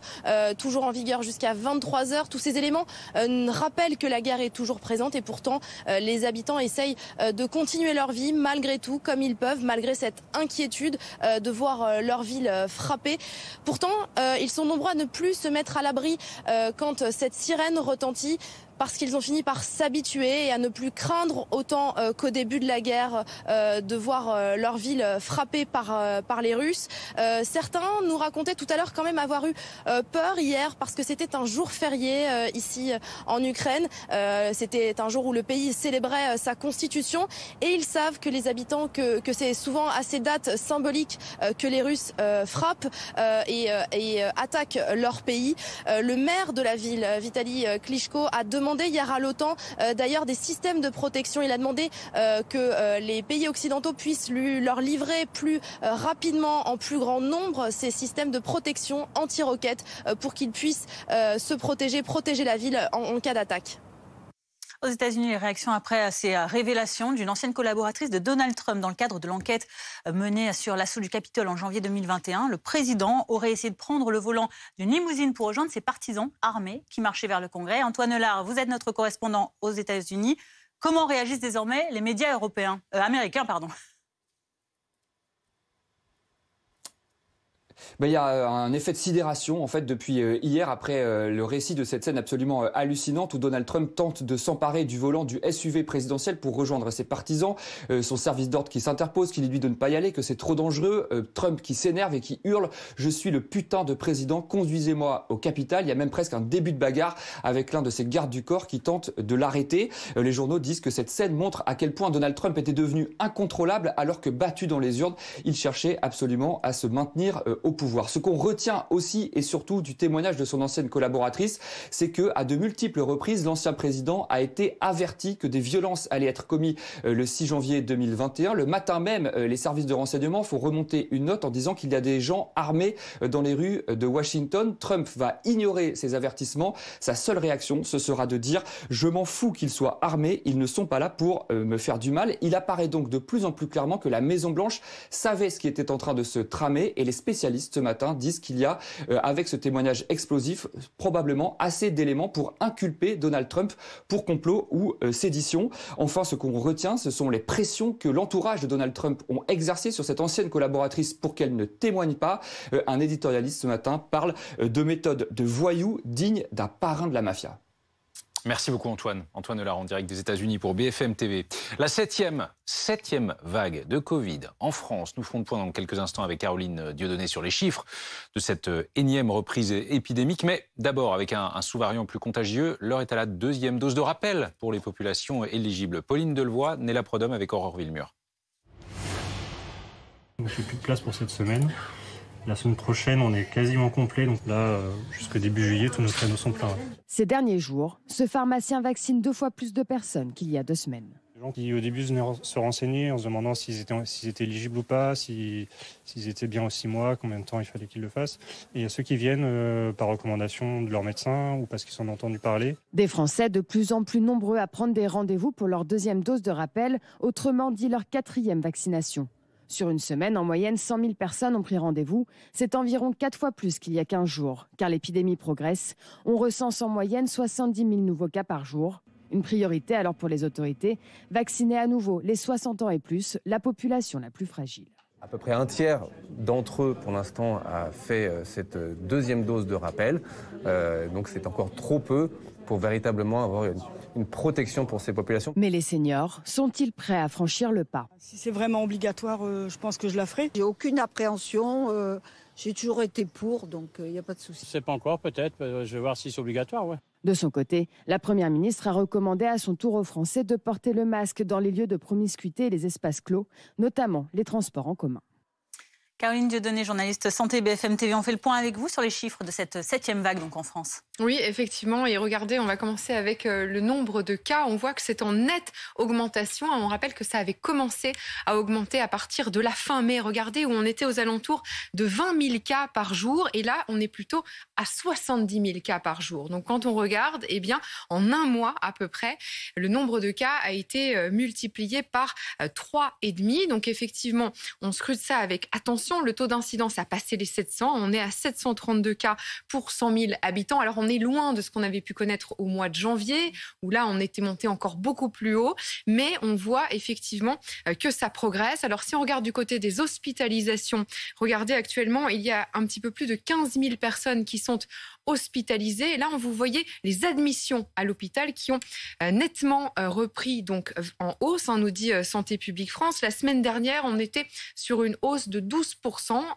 toujours en vigueur jusqu'à 23h. Tous ces éléments rappellent que la guerre est toujours présente et pourtant les habitants essayent de continuer leur vie malgré tout, comme ils peuvent, malgré cette inquiétude de voir leur ville frappée. Pourtant, ils sont nombreux à ne plus se mettre à l'abri quand cette sirène retentit, parce qu'ils ont fini par s'habituer et à ne plus craindre autant qu'au début de la guerre de voir leur ville frappée par les Russes. Certains nous racontaient tout à l'heure quand même avoir eu peur hier parce que c'était un jour férié ici en Ukraine. C'était un jour où le pays célébrait sa constitution et ils savent que les habitants, que c'est souvent à ces dates symboliques que les Russes frappent et attaquent leur pays. Le maire de la ville, Vitali Klitschko, a demandé hier à l'OTAN d'ailleurs des systèmes de protection. Il a demandé que les pays occidentaux puissent leur livrer plus rapidement, en plus grand nombre, ces systèmes de protection anti-roquettes pour qu'ils puissent se protéger la ville en cas d'attaque. Aux États-Unis, les réactions après ces révélations d'une ancienne collaboratrice de Donald Trump dans le cadre de l'enquête menée sur l'assaut du Capitole en janvier 2021. Le président aurait essayé de prendre le volant d'une limousine pour rejoindre ses partisans armés qui marchaient vers le Congrès. Antoine Lard, vous êtes notre correspondant aux États-Unis. Comment réagissent désormais les médias américains, pardon ? Il y a un effet de sidération en fait depuis hier après le récit de cette scène absolument hallucinante où Donald Trump tente de s'emparer du volant du SUV présidentiel pour rejoindre ses partisans. Son service d'ordre qui s'interpose, qui lui dit de ne pas y aller, que c'est trop dangereux. Trump qui s'énerve et qui hurle « Je suis le putain de président, conduisez-moi au Capitole ». Il y a même presque un début de bagarre avec l'un de ses gardes du corps qui tente de l'arrêter. Les journaux disent que cette scène montre à quel point Donald Trump était devenu incontrôlable alors que battu dans les urnes, il cherchait absolument à se maintenir au pouvoir. Ce qu'on retient aussi et surtout du témoignage de son ancienne collaboratrice, c'est que à de multiples reprises, l'ancien président a été averti que des violences allaient être commises le 6 janvier 2021. Le matin même, les services de renseignement font remonter une note en disant qu'il y a des gens armés dans les rues de Washington. Trump va ignorer ces avertissements. Sa seule réaction, ce sera de dire « Je m'en fous qu'ils soient armés, ils ne sont pas là pour me faire du mal ». Il apparaît donc de plus en plus clairement que la Maison-Blanche savait ce qui était en train de se tramer et les spécialistes ce matin disent qu'il y a, avec ce témoignage explosif, probablement assez d'éléments pour inculper Donald Trump pour complot ou sédition. Enfin, ce qu'on retient, ce sont les pressions que l'entourage de Donald Trump ont exercées sur cette ancienne collaboratrice pour qu'elle ne témoigne pas. Un éditorialiste ce matin parle de méthode de voyou digne d'un parrain de la mafia. Merci beaucoup Antoine. Antoine Lard en direct des États-Unis pour BFM TV. La septième vague de Covid en France. Nous ferons le point dans quelques instants avec Caroline Dieudonné sur les chiffres de cette énième reprise épidémique. Mais d'abord, avec un sous-variant plus contagieux, l'heure est à la deuxième dose de rappel pour les populations éligibles. Pauline Delevoye, Néla Prodhomme avec Aurore Villemur. Je n'ai plus de place pour cette semaine. La semaine prochaine, on est quasiment complet. Donc là, jusqu'au début juillet, tous nos créneaux sont pleins. Ces derniers jours, ce pharmacien vaccine 2 fois plus de personnes qu'il y a 2 semaines. Les gens qui, au début, venaient se renseigner en se demandant s'ils étaient éligibles ou pas, s'ils étaient bien aux 6 mois, combien de temps il fallait qu'ils le fassent. Et il y a ceux qui viennent par recommandation de leur médecin ou parce qu'ils en ont entendu parler. Des Français de plus en plus nombreux à prendre des rendez-vous pour leur 2e dose de rappel, autrement dit leur 4e vaccination. Sur une semaine, en moyenne, 100 000 personnes ont pris rendez-vous. C'est environ 4 fois plus qu'il y a 15 jours. Car l'épidémie progresse. On recense en moyenne 70 000 nouveaux cas par jour. Une priorité alors pour les autorités, vacciner à nouveau les 60 ans et plus, la population la plus fragile. À peu près un tiers d'entre eux, pour l'instant, a fait cette deuxième dose de rappel. Donc c'est encore trop peu pour véritablement avoir une protection pour ces populations. Mais les seniors sont-ils prêts à franchir le pas? Si c'est vraiment obligatoire, je pense que je la ferai. J'ai aucune appréhension. J'ai toujours été pour, donc il n'y a pas de souci. C'est pas encore, peut-être. Je vais voir si c'est obligatoire, ouais. De son côté, la Première ministre a recommandé à son tour aux Français de porter le masque dans les lieux de promiscuité et les espaces clos, notamment les transports en commun. Caroline Dieudonné, journaliste santé BFM TV, on fait le point avec vous sur les chiffres de cette 7e vague donc en France. Oui, effectivement. Et regardez, on va commencer avec le nombre de cas. On voit que c'est en nette augmentation. On rappelle que ça avait commencé à augmenter à partir de la fin mai. Regardez où on était aux alentours de 20 000 cas par jour. Et là, on est plutôt à 70 000 cas par jour. Donc quand on regarde, eh bien, en un mois à peu près, le nombre de cas a été multiplié par 3,5. Donc effectivement, on scrute ça avec attention. Le taux d'incidence a passé les 700. On est à 732 cas pour 100 000 habitants. Alors, on est loin de ce qu'on avait pu connaître au mois de janvier, où là, on était monté encore beaucoup plus haut. Mais on voit effectivement que ça progresse. Alors, si on regarde du côté des hospitalisations, regardez actuellement, il y a un petit peu plus de 15 000 personnes qui sont hospitalisées. Et là, vous voyez les admissions à l'hôpital qui ont nettement repris donc en hausse, nous dit Santé publique France. La semaine dernière, on était sur une hausse de 12%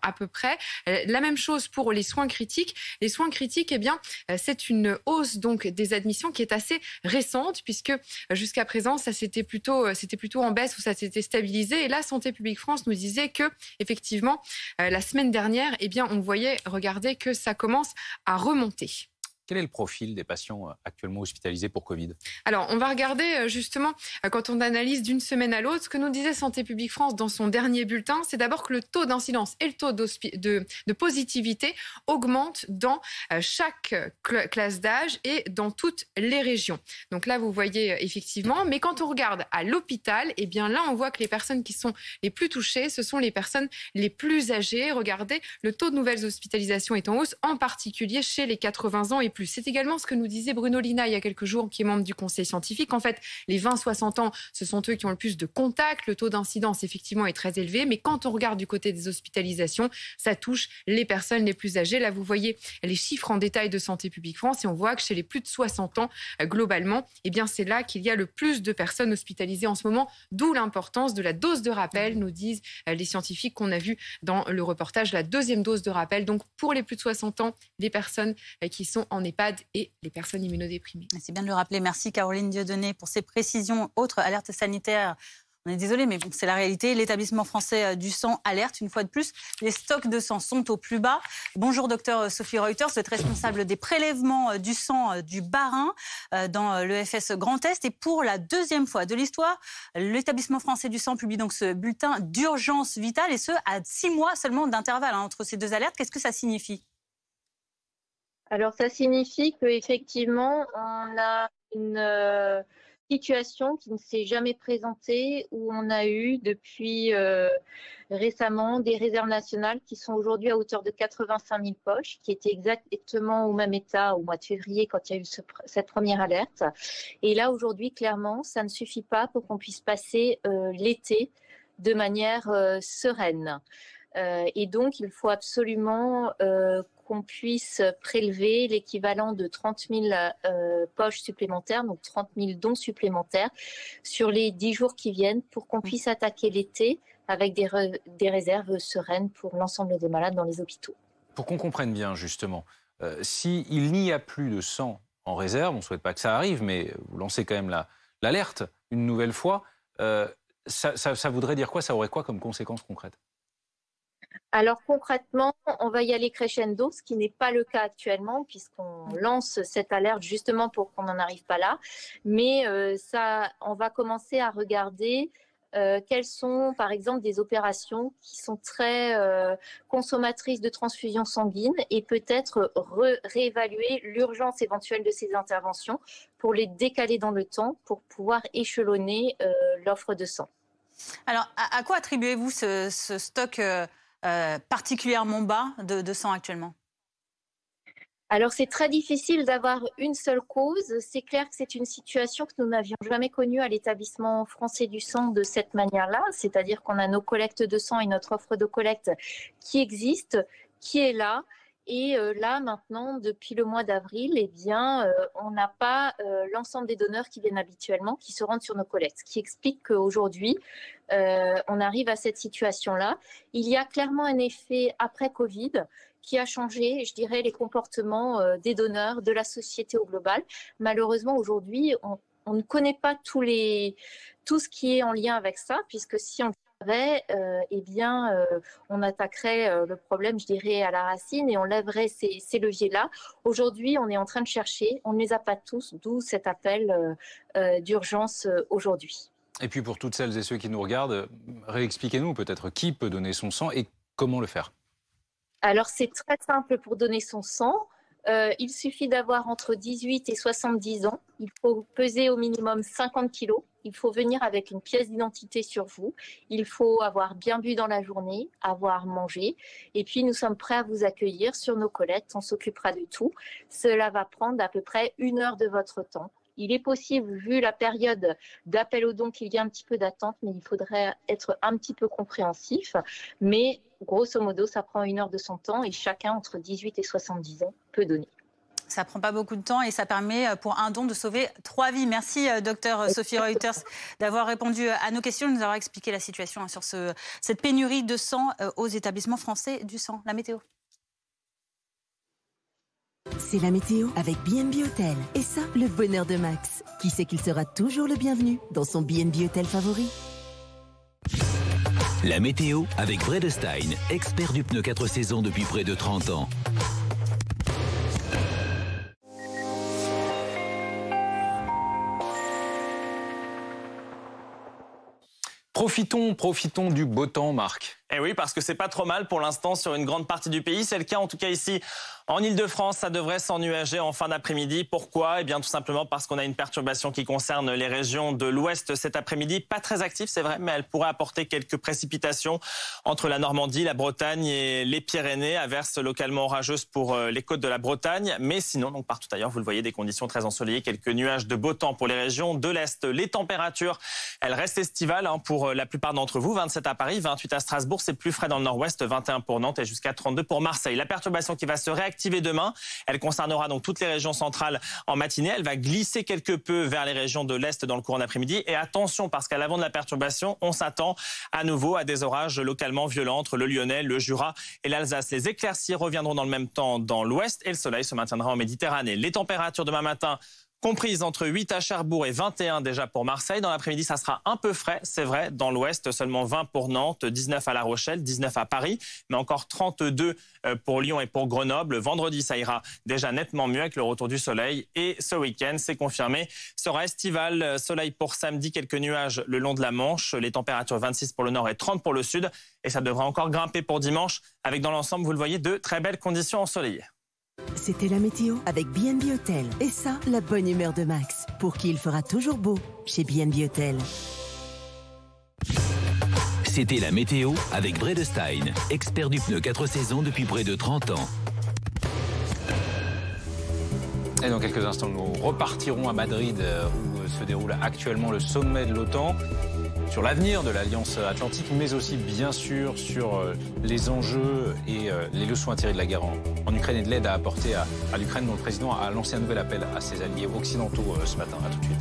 à peu près. La même chose pour les soins critiques. Les soins critiques, eh bien, c'est une hausse donc des admissions qui est assez récente puisque jusqu'à présent, c'était plutôt en baisse ou ça s'était stabilisé. Et là, Santé publique France nous disait que effectivement, la semaine dernière, eh bien, on voyait, regardez, que ça commence à remonter. Quel est le profil des patients actuellement hospitalisés pour Covid? Alors, on va regarder justement, quand on analyse d'une semaine à l'autre, ce que nous disait Santé publique France dans son dernier bulletin, c'est d'abord que le taux d'incidence et le taux de positivité augmentent dans chaque classe d'âge et dans toutes les régions. Donc là, vous voyez effectivement, mais quand on regarde à l'hôpital, eh bien là, on voit que les personnes qui sont les plus touchées, ce sont les personnes les plus âgées. Regardez, le taux de nouvelles hospitalisations est en hausse, en particulier chez les 80 ans et plus. C'est également ce que nous disait Bruno Lina il y a quelques jours, qui est membre du conseil scientifique. En fait, les 20-60 ans, ce sont eux qui ont le plus de contacts. Le taux d'incidence, effectivement, est très élevé. Mais quand on regarde du côté des hospitalisations, ça touche les personnes les plus âgées. Là, vous voyez les chiffres en détail de Santé publique France et on voit que chez les plus de 60 ans, globalement, eh bien, c'est là qu'il y a le plus de personnes hospitalisées en ce moment. D'où l'importance de la dose de rappel, nous disent les scientifiques qu'on a vu dans le reportage, la deuxième dose de rappel. Donc, pour les plus de 60 ans, les personnes qui sont en EHPAD et les personnes immunodéprimées. C'est bien de le rappeler. Merci Caroline Dieudonné pour ces précisions. Autre alerte sanitaire. On est désolé, mais bon, c'est la réalité. L'établissement français du sang alerte une fois de plus. Les stocks de sang sont au plus bas. Bonjour, docteur Sophie Reuters. Vous êtes responsable des prélèvements du sang du Bas-Rhin dans l'EFS Grand Est. Et pour la deuxième fois de l'histoire, l'établissement français du sang publie donc ce bulletin d'urgence vitale, et ce, à 6 mois seulement d'intervalle entre ces deux alertes. Qu'est-ce que ça signifie ? Alors, ça signifie qu'effectivement, on a une situation qui ne s'est jamais présentée, où on a eu depuis récemment des réserves nationales qui sont aujourd'hui à hauteur de 85 000 poches, qui étaient exactement au même état au mois de février quand il y a eu cette première alerte. Et là, aujourd'hui, clairement, ça ne suffit pas pour qu'on puisse passer l'été de manière sereine. Et donc, il faut absolument qu'on puisse prélever l'équivalent de 30 000 poches supplémentaires, donc 30 000 dons supplémentaires sur les 10 jours qui viennent, pour qu'on puisse attaquer l'été avec des réserves sereines pour l'ensemble des malades dans les hôpitaux. Pour qu'on comprenne bien, justement, s'il n'y a plus de sang en réserve, on ne souhaite pas que ça arrive, mais vous lancez quand même l'alerte une nouvelle fois, ça voudrait dire quoi? Ça aurait quoi comme conséquence concrète? Alors concrètement, on va y aller crescendo, ce qui n'est pas le cas actuellement, puisqu'on lance cette alerte justement pour qu'on n'en arrive pas là. Mais on va commencer à regarder quelles sont par exemple des opérations qui sont très consommatrices de transfusion sanguine, et peut-être réévaluer l'urgence éventuelle de ces interventions pour les décaler dans le temps, pour pouvoir échelonner l'offre de sang. Alors, à quoi attribuez-vous ce stock particulièrement bas de sang actuellement ? Alors, c'est très difficile d'avoir une seule cause. C'est clair que c'est une situation que nous n'avions jamais connue à l'établissement français du sang de cette manière-là. C'est-à-dire qu'on a nos collectes de sang et notre offre de collecte qui existe, qui est là. Et là, maintenant, depuis le mois d'avril, eh bien, on n'a pas l'ensemble des donneurs qui viennent habituellement, qui se rendent sur nos collectes. Ce qui explique qu'aujourd'hui, on arrive à cette situation-là. Il y a clairement un effet après Covid qui a changé, je dirais, les comportements des donneurs, de la société au global. Malheureusement, aujourd'hui, on ne connaît pas tout ce qui est en lien avec ça, puisque si on eh bien, on attaquerait le problème, je dirais, à la racine et on lèverait ces leviers-là. Aujourd'hui, on est en train de chercher, on ne les a pas tous, d'où cet appel d'urgence aujourd'hui. Et puis pour toutes celles et ceux qui nous regardent, réexpliquez-nous peut-être qui peut donner son sang et comment le faire. Alors, c'est très simple pour donner son sang. Il suffit d'avoir entre 18 et 70 ans. Il faut peser au minimum 50 kilos. Il faut venir avec une pièce d'identité sur vous. Il faut avoir bien bu dans la journée, avoir mangé. Et puis, nous sommes prêts à vous accueillir sur nos collectes. On s'occupera de tout. Cela va prendre à peu près 1 heure de votre temps. Il est possible, vu la période d'appel aux dons, qu'il y a un petit peu d'attente, mais il faudrait être un petit peu compréhensif. Mais grosso modo, ça prend 1 heure de son temps et chacun entre 18 et 70 ans peut donner. Ça prend pas beaucoup de temps et ça permet pour un don de sauver 3 vies. Merci docteur Sophie Reuters d'avoir répondu à nos questions, de nous avoir expliqué la situation sur cette pénurie de sang aux établissements français du sang. La météo. C'est la météo avec B&B Hôtel. Et ça, le bonheur de Max, qui sait qu'il sera toujours le bienvenu dans son B&B Hôtel favori. La météo avec Vredestein, expert du pneu 4 saisons depuis près de 30 ans. Profitons du beau temps, Marc. Eh oui, parce que c'est pas trop mal pour l'instant sur une grande partie du pays. C'est le cas en tout cas ici en Ile-de-France. Ça devrait s'ennuager en fin d'après-midi. Pourquoi ? Eh bien tout simplement parce qu'on a une perturbation qui concerne les régions de l'ouest cet après-midi. Pas très active, c'est vrai, mais elle pourrait apporter quelques précipitations entre la Normandie, la Bretagne et les Pyrénées. Averses localement orageuses pour les côtes de la Bretagne. Mais sinon, donc partout ailleurs, vous le voyez, des conditions très ensoleillées. Quelques nuages de beau temps pour les régions de l'est. Les températures, elles restent estivales pour la plupart d'entre vous. 27 à Paris, 28 à Strasbourg. C'est plus frais dans le nord-ouest, 21 pour Nantes et jusqu'à 32 pour Marseille. La perturbation qui va se réactiver demain, elle concernera donc toutes les régions centrales en matinée. Elle va glisser quelque peu vers les régions de l'est dans le courant d'après-midi. Et attention, parce qu'à l'avant de la perturbation, on s'attend à nouveau à des orages localement violents entre le Lyonnais, le Jura et l'Alsace. Les éclaircies reviendront dans le même temps dans l'ouest et le soleil se maintiendra en Méditerranée. Les températures demain matin comprise entre 8 à Cherbourg et 21 déjà pour Marseille. Dans l'après-midi, ça sera un peu frais, c'est vrai. Dans l'ouest, seulement 20 pour Nantes, 19 à La Rochelle, 19 à Paris, mais encore 32 pour Lyon et pour Grenoble. Vendredi, ça ira déjà nettement mieux avec le retour du soleil. Et ce week-end, c'est confirmé, sera estival. Soleil pour samedi, quelques nuages le long de la Manche. Les températures 26 pour le nord et 30 pour le sud. Et ça devrait encore grimper pour dimanche, avec dans l'ensemble, vous le voyez, de très belles conditions ensoleillées. C'était la météo avec B&B Hôtel. Et ça, la bonne humeur de Max, pour qui il fera toujours beau chez B&B Hôtel. C'était la météo avec Vredestein, expert du pneu 4 saisons depuis près de 30 ans. Et dans quelques instants, nous repartirons à Madrid, où se déroule actuellement le sommet de l'OTAN, sur l'avenir de l'Alliance Atlantique, mais aussi bien sûr sur les enjeux et les leçons à tirer de la guerre en Ukraine et de l'aide à apporter à l'Ukraine, dont le président a lancé un nouvel appel à ses alliés occidentaux ce matin. À tout de suite.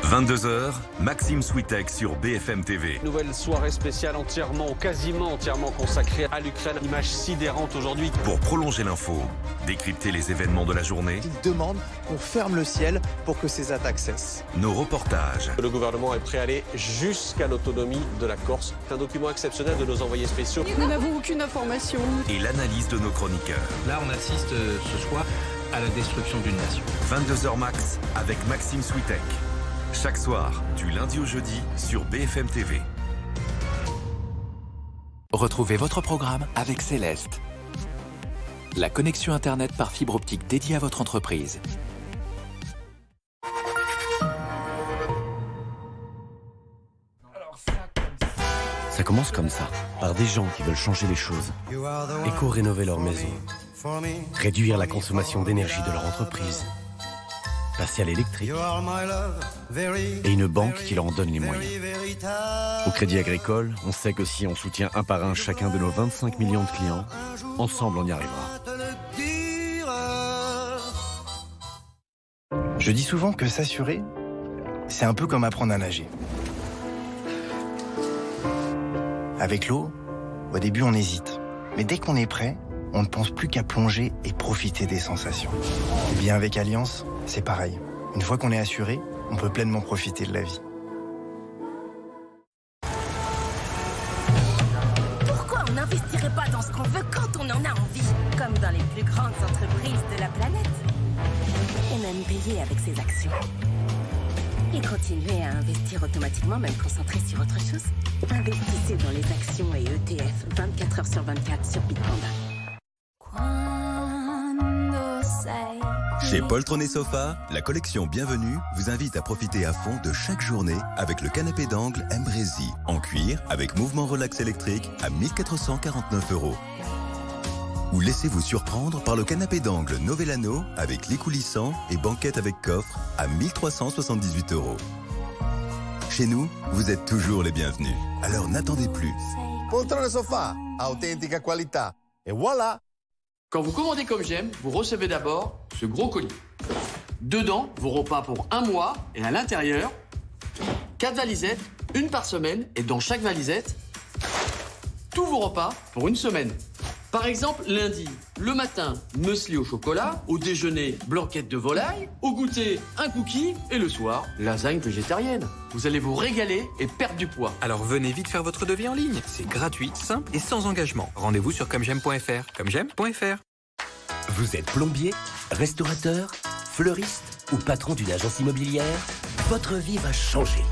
– 22h, Maxime Switek sur BFM TV. Nouvelle soirée spéciale quasiment entièrement consacrée à l'Ukraine. Image sidérante aujourd'hui. Pour prolonger l'info, décrypter les événements de la journée. Il demande qu'on ferme le ciel pour que ces attaques cessent. Nos reportages. Le gouvernement est prêt à aller jusqu'à l'autonomie de la Corse. C'est un document exceptionnel de nos envoyés spéciaux. Nous n'avons aucune information. Et l'analyse de nos chroniqueurs. Là, on assiste ce soir à la destruction d'une nation. 22h max avec Maxime Switek. Chaque soir, du lundi au jeudi, sur BFM TV. Retrouvez votre programme avec Céleste. La connexion Internet par fibre optique dédiée à votre entreprise. commence comme ça, par des gens qui veulent changer les choses. Éco-rénover leur maison, réduire la consommation d'énergie de leur entreprise, passer à l'électrique, et une banque qui leur en donne les moyens. Au Crédit Agricole, on sait que si on soutient un par un chacun de nos 25 millions de clients, ensemble on y arrivera. Je dis souvent que s'assurer, c'est un peu comme apprendre à nager. Avec l'eau, au début on hésite. Mais dès qu'on est prêt, on ne pense plus qu'à plonger et profiter des sensations. Et bien avec Allianz, c'est pareil. Une fois qu'on est assuré, on peut pleinement profiter de la vie. Pourquoi on n'investirait pas dans ce qu'on veut quand on en a envie? Comme dans les plus grandes entreprises de la planète. Et même payer avec ses actions. Et continuer à investir automatiquement, même concentré sur autre chose. Investissez dans les actions et ETF 24 heures sur 24 sur Bitpanda. Chez Poltron & Sofa, la collection Bienvenue vous invite à profiter à fond de chaque journée avec le canapé d'angle Embrezi en cuir avec mouvement relax électrique à 1449 €. Ou laissez-vous surprendre par le canapé d'angle Novellano avec lit coulissant et banquette avec coffre à 1378 €. Chez nous, vous êtes toujours les bienvenus. Alors n'attendez plus. Poltrone Sofa, authentica qualità. Et voilà! Quand vous commandez comme j'aime, vous recevez d'abord ce gros colis. Dedans, vos repas pour un mois et à l'intérieur, 4 valisettes, une par semaine et dans chaque valisette, tous vos repas pour une semaine. Par exemple, lundi, le matin, muesli au chocolat, au déjeuner, blanquette de volaille, au goûter, un cookie et le soir, lasagne végétarienne. Vous allez vous régaler et perdre du poids. Alors venez vite faire votre devis en ligne. C'est gratuit, simple et sans engagement. Rendez-vous sur commej'aime.fr. Commej'aime.fr. Vous êtes plombier, restaurateur, fleuriste ou patron d'une agence immobilière? Votre vie va changer.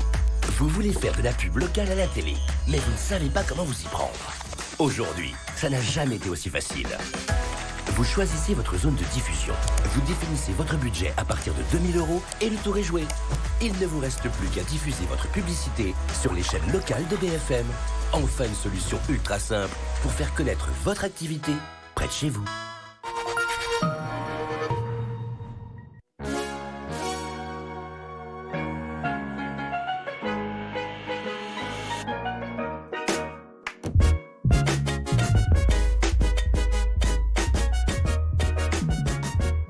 Vous voulez faire de la pub locale à la télé, mais vous ne savez pas comment vous y prendre. Aujourd'hui, ça n'a jamais été aussi facile. Vous choisissez votre zone de diffusion. Vous définissez votre budget à partir de 2000 € et le tour est joué. Il ne vous reste plus qu'à diffuser votre publicité sur les chaînes locales de BFM. Enfin une solution ultra simple pour faire connaître votre activité près de chez vous.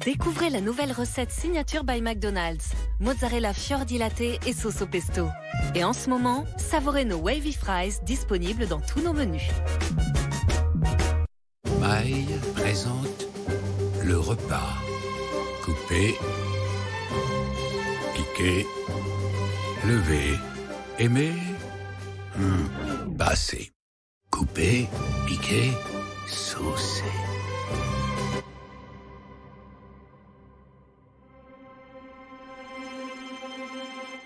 Découvrez la nouvelle recette signature by McDonald's. Mozzarella fior di latte et sauce au pesto. Et en ce moment, savourez nos wavy fries disponibles dans tous nos menus. Maille présente le repas. Couper, piquer, lever, aimer, passer. Couper, piquer, saucer.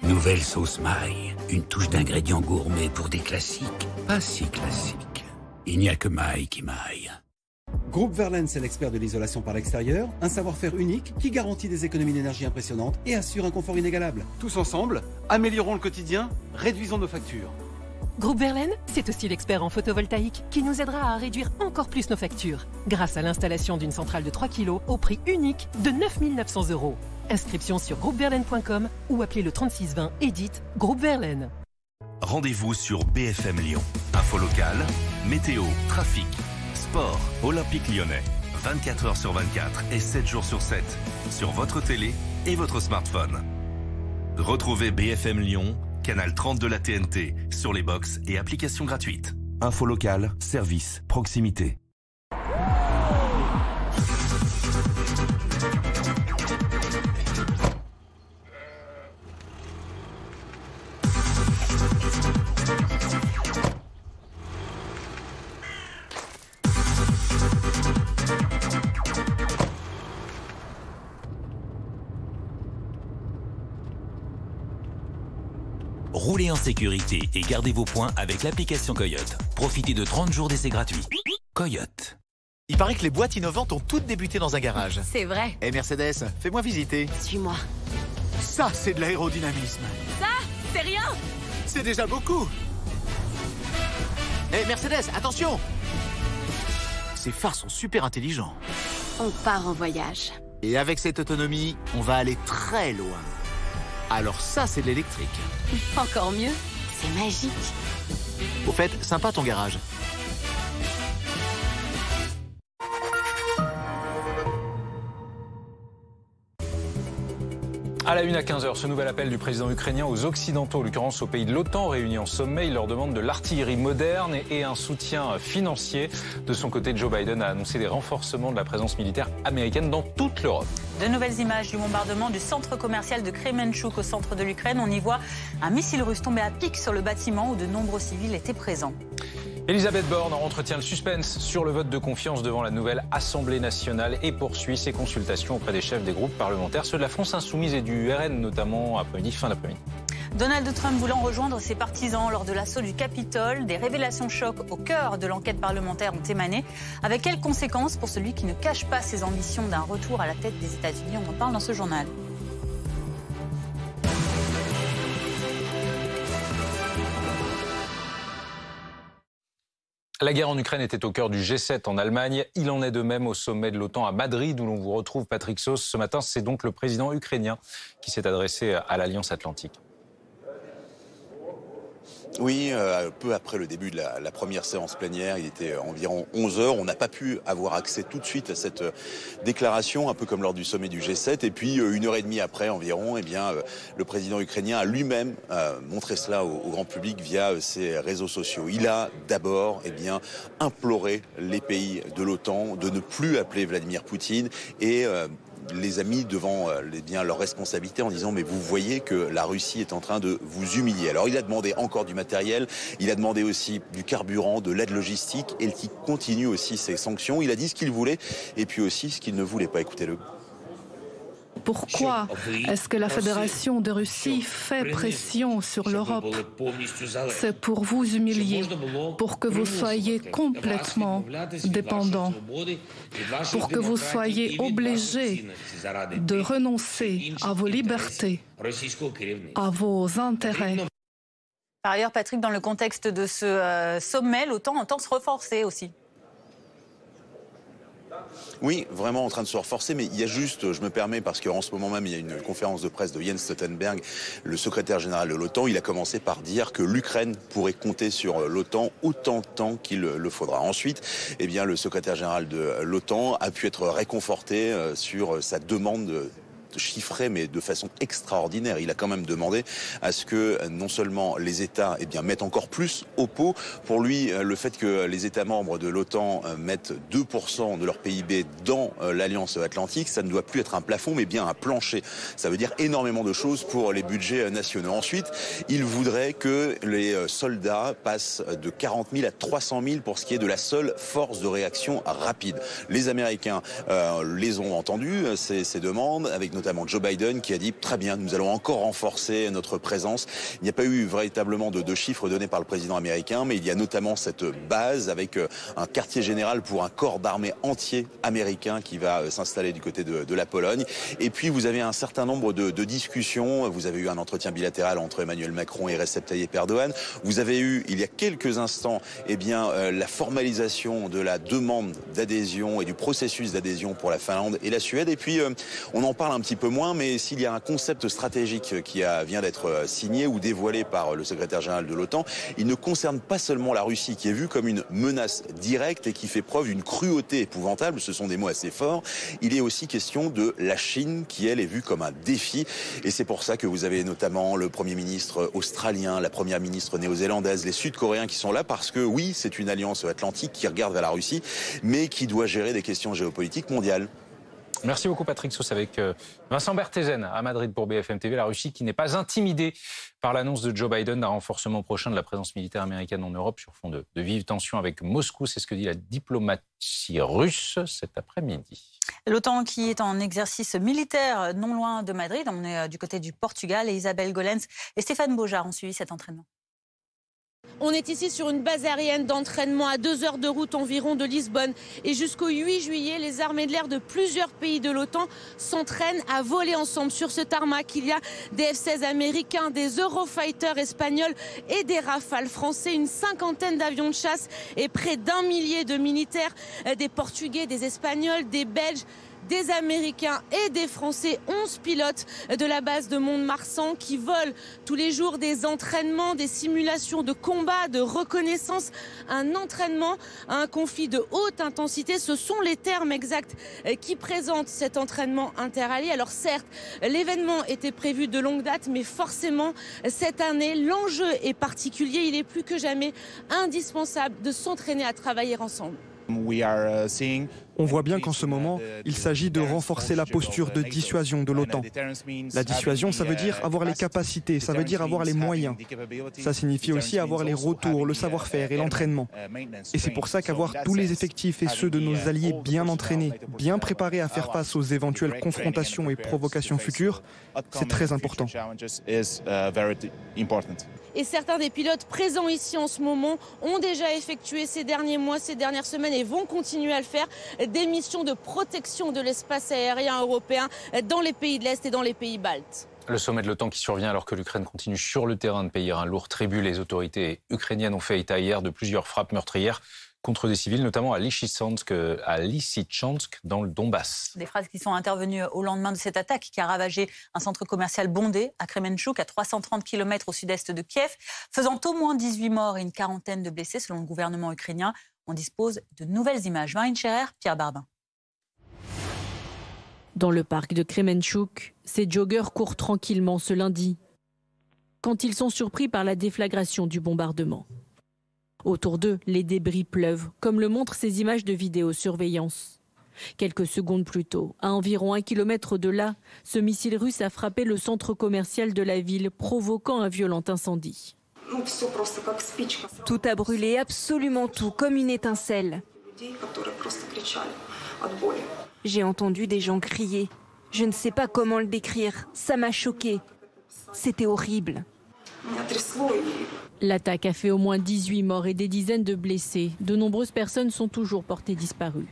Nouvelle sauce maille, une touche d'ingrédients gourmets pour des classiques, pas si classiques. Il n'y a que maille qui maille. Groupe Verlaine, c'est l'expert de l'isolation par l'extérieur, un savoir-faire unique qui garantit des économies d'énergie impressionnantes et assure un confort inégalable. Tous ensemble, améliorons le quotidien, réduisons nos factures. Groupe Verlaine, c'est aussi l'expert en photovoltaïque qui nous aidera à réduire encore plus nos factures grâce à l'installation d'une centrale de 3 kg au prix unique de 9 900 €. Inscription sur groupeverlaine.com ou appelez le 3620 et dites Groupe Verlaine. Rendez-vous sur BFM Lyon. Info locale, météo, trafic, sport, Olympique Lyonnais. 24 heures sur 24 et 7 jours sur 7. Sur votre télé et votre smartphone. Retrouvez BFM Lyon, canal 30 de la TNT, sur les box et applications gratuites. Info locale, service, proximité. Roulez en sécurité et gardez vos points avec l'application Coyote. Profitez de 30 jours d'essai gratuit. Coyote. Il paraît que les boîtes innovantes ont toutes débuté dans un garage. C'est vrai. Et Mercedes, fais-moi visiter. Suis-moi. Ça, c'est de l'aérodynamisme. Ça, c'est rien. C'est déjà beaucoup. Hé, Mercedes, attention! Ces phares sont super intelligents. On part en voyage. Et avec cette autonomie, on va aller très loin. Alors ça, c'est de l'électrique. Encore mieux, c'est magique. Au fait, sympa ton garage. À la une à 15h, ce nouvel appel du président ukrainien aux Occidentaux, en l'occurrence aux pays de l'OTAN réunis en sommet. Il leur demande de l'artillerie moderne et un soutien financier. De son côté, Joe Biden a annoncé des renforcements de la présence militaire américaine dans toute l'Europe. De nouvelles images du bombardement du centre commercial de Kremenchuk au centre de l'Ukraine. On y voit un missile russe tomber à pic sur le bâtiment où de nombreux civils étaient présents. Elisabeth Borne entretient le suspense sur le vote de confiance devant la nouvelle Assemblée nationale et poursuit ses consultations auprès des chefs des groupes parlementaires, ceux de la France Insoumise et du RN notamment, fin d'après-midi. Donald Trump voulant rejoindre ses partisans lors de l'assaut du Capitole, des révélations choc au cœur de l'enquête parlementaire ont émané. Avec quelles conséquences pour celui qui ne cache pas ses ambitions d'un retour à la tête des États-Unis? On en parle dans ce journal. La guerre en Ukraine était au cœur du G7 en Allemagne. Il en est de même au sommet de l'OTAN à Madrid, où l'on vous retrouve Patrick Sauce. Ce matin, c'est donc le président ukrainien qui s'est adressé à l'Alliance Atlantique. Oui, peu après le début de la première séance plénière, il était environ 11h. On n'a pas pu avoir accès tout de suite à cette déclaration, un peu comme lors du sommet du G7. Et puis, 1h30 après environ, le président ukrainien a lui-même montré cela au grand public via ses réseaux sociaux. Il a d'abord imploré les pays de l'OTAN de ne plus appeler Vladimir Poutine et les a mis devant leurs responsabilités en disant mais vous voyez que la Russie est en train de vous humilier. Alors il a demandé encore du matériel, il a demandé aussi du carburant, de l'aide logistique et qui continue aussi ses sanctions. Il a dit ce qu'il voulait et puis aussi ce qu'il ne voulait pas. Écoutez-le. Pourquoi est-ce que la Fédération de Russie fait pression sur l'Europe? C'est pour vous humilier, pour que vous soyez complètement dépendants, pour que vous soyez obligés de renoncer à vos libertés, à vos intérêts. Par ailleurs, Patrick, dans le contexte de ce sommet, l'OTAN entend se renforcer aussi. Oui, vraiment en train de se renforcer, mais il y a juste, je me permets, parce qu'en ce moment même, il y a une conférence de presse de Jens Stoltenberg, le secrétaire général de l'OTAN. Il a commencé par dire que l'Ukraine pourrait compter sur l'OTAN autant de temps qu'il le faudra. Ensuite, le secrétaire général de l'OTAN a pu être réconforté sur sa demande chiffré, mais de façon extraordinaire. Il a quand même demandé à ce que non seulement les États mettent encore plus au pot. Pour lui, le fait que les États membres de l'OTAN mettent 2% de leur PIB dans l'Alliance Atlantique, ça ne doit plus être un plafond, mais bien un plancher. Ça veut dire énormément de choses pour les budgets nationaux. Ensuite, il voudrait que les soldats passent de 40 000 à 300 000 pour ce qui est de la seule force de réaction rapide. Les Américains les ont entendus, ces demandes, avec notamment Joe Biden qui a dit très bien, nous allons encore renforcer notre présence. Il n'y a pas eu véritablement de chiffres donnés par le président américain, mais il y a notamment cette base avec un quartier général pour un corps d'armée entier américain qui va s'installer du côté de la Pologne. Et puis vous avez un certain nombre de discussions. Vous avez eu un entretien bilatéral entre Emmanuel Macron et Recep Tayyip Erdogan. Vous avez eu il y a quelques instants la formalisation de la demande d'adhésion et du processus d'adhésion pour la Finlande et la Suède. Et puis on en parle un petit peu moins, mais s'il y a un concept stratégique qui vient d'être signé ou dévoilé par le secrétaire général de l'OTAN, il ne concerne pas seulement la Russie qui est vue comme une menace directe et qui fait preuve d'une cruauté épouvantable, ce sont des mots assez forts. Il est aussi question de la Chine qui, elle, est vue comme un défi. Et c'est pour ça que vous avez notamment le Premier ministre australien, la Première ministre néo-zélandaise, les Sud-Coréens qui sont là parce que oui, c'est une alliance atlantique qui regarde vers la Russie, mais qui doit gérer des questions géopolitiques mondiales. Merci beaucoup Patrick Sauce avec Vincent Berthezen à Madrid pour BFM TV. La Russie qui n'est pas intimidée par l'annonce de Joe Biden d'un renforcement prochain de la présence militaire américaine en Europe sur fond de vives tensions avec Moscou. C'est ce que dit la diplomatie russe cet après-midi. L'OTAN qui est en exercice militaire non loin de Madrid. On est du côté du Portugal et Isabelle Golens et Stéphane Beaujard ont suivi cet entraînement. On est ici sur une base aérienne d'entraînement à 2 heures de route environ de Lisbonne. Et jusqu'au 8 juillet, les armées de l'air de plusieurs pays de l'OTAN s'entraînent à voler ensemble. Sur ce tarmac, il y a des F-16 américains, des Eurofighters espagnols et des Rafales français. Une cinquantaine d'avions de chasse et près d'1 millier de militaires, des Portugais, des Espagnols, des Belges, des Américains et des Français, 11 pilotes de la base de Mont-de-Marsan qui volent tous les jours des entraînements, des simulations de combat, de reconnaissance, un entraînement à un conflit de haute intensité. Ce sont les termes exacts qui présentent cet entraînement interallié. Alors certes, l'événement était prévu de longue date, mais forcément, cette année, l'enjeu est particulier. Il est plus que jamais indispensable de s'entraîner à travailler ensemble. On voit bien qu'en ce moment, il s'agit de renforcer la posture de dissuasion de l'OTAN. La dissuasion, ça veut dire avoir les capacités, ça veut dire avoir les moyens. Ça signifie aussi avoir les retours, le savoir-faire et l'entraînement. Et c'est pour ça qu'avoir tous les effectifs et ceux de nos alliés bien entraînés, bien préparés à faire face aux éventuelles confrontations et provocations futures, c'est très important. Et certains des pilotes présents ici en ce moment ont déjà effectué ces derniers mois, ces dernières semaines et vont continuer à le faire, des missions de protection de l'espace aérien européen dans les pays de l'Est et dans les pays baltes. Le sommet de l'OTAN qui survient alors que l'Ukraine continue sur le terrain de payer un lourd tribut. Les autorités ukrainiennes ont fait état hier de plusieurs frappes meurtrières contre des civils, notamment à Lysychansk dans le Donbass. Des phrases qui sont intervenues au lendemain de cette attaque qui a ravagé un centre commercial bondé à Kremenchuk, à 330 km au sud-est de Kiev, faisant au moins 18 morts et une quarantaine de blessés selon le gouvernement ukrainien. On dispose de nouvelles images. Marine Scherer, Pierre Barbin. Dans le parc de Kremenchuk, ces joggeurs courent tranquillement ce lundi, quand ils sont surpris par la déflagration du bombardement. Autour d'eux, les débris pleuvent, comme le montrent ces images de vidéosurveillance. Quelques secondes plus tôt, à environ 1 kilomètre de là, ce missile russe a frappé le centre commercial de la ville, provoquant un violent incendie. Tout a brûlé, absolument tout, comme une étincelle. J'ai entendu des gens crier. Je ne sais pas comment le décrire. Ça m'a choqué. C'était horrible. L'attaque a fait au moins 18 morts et des dizaines de blessés. De nombreuses personnes sont toujours portées disparues.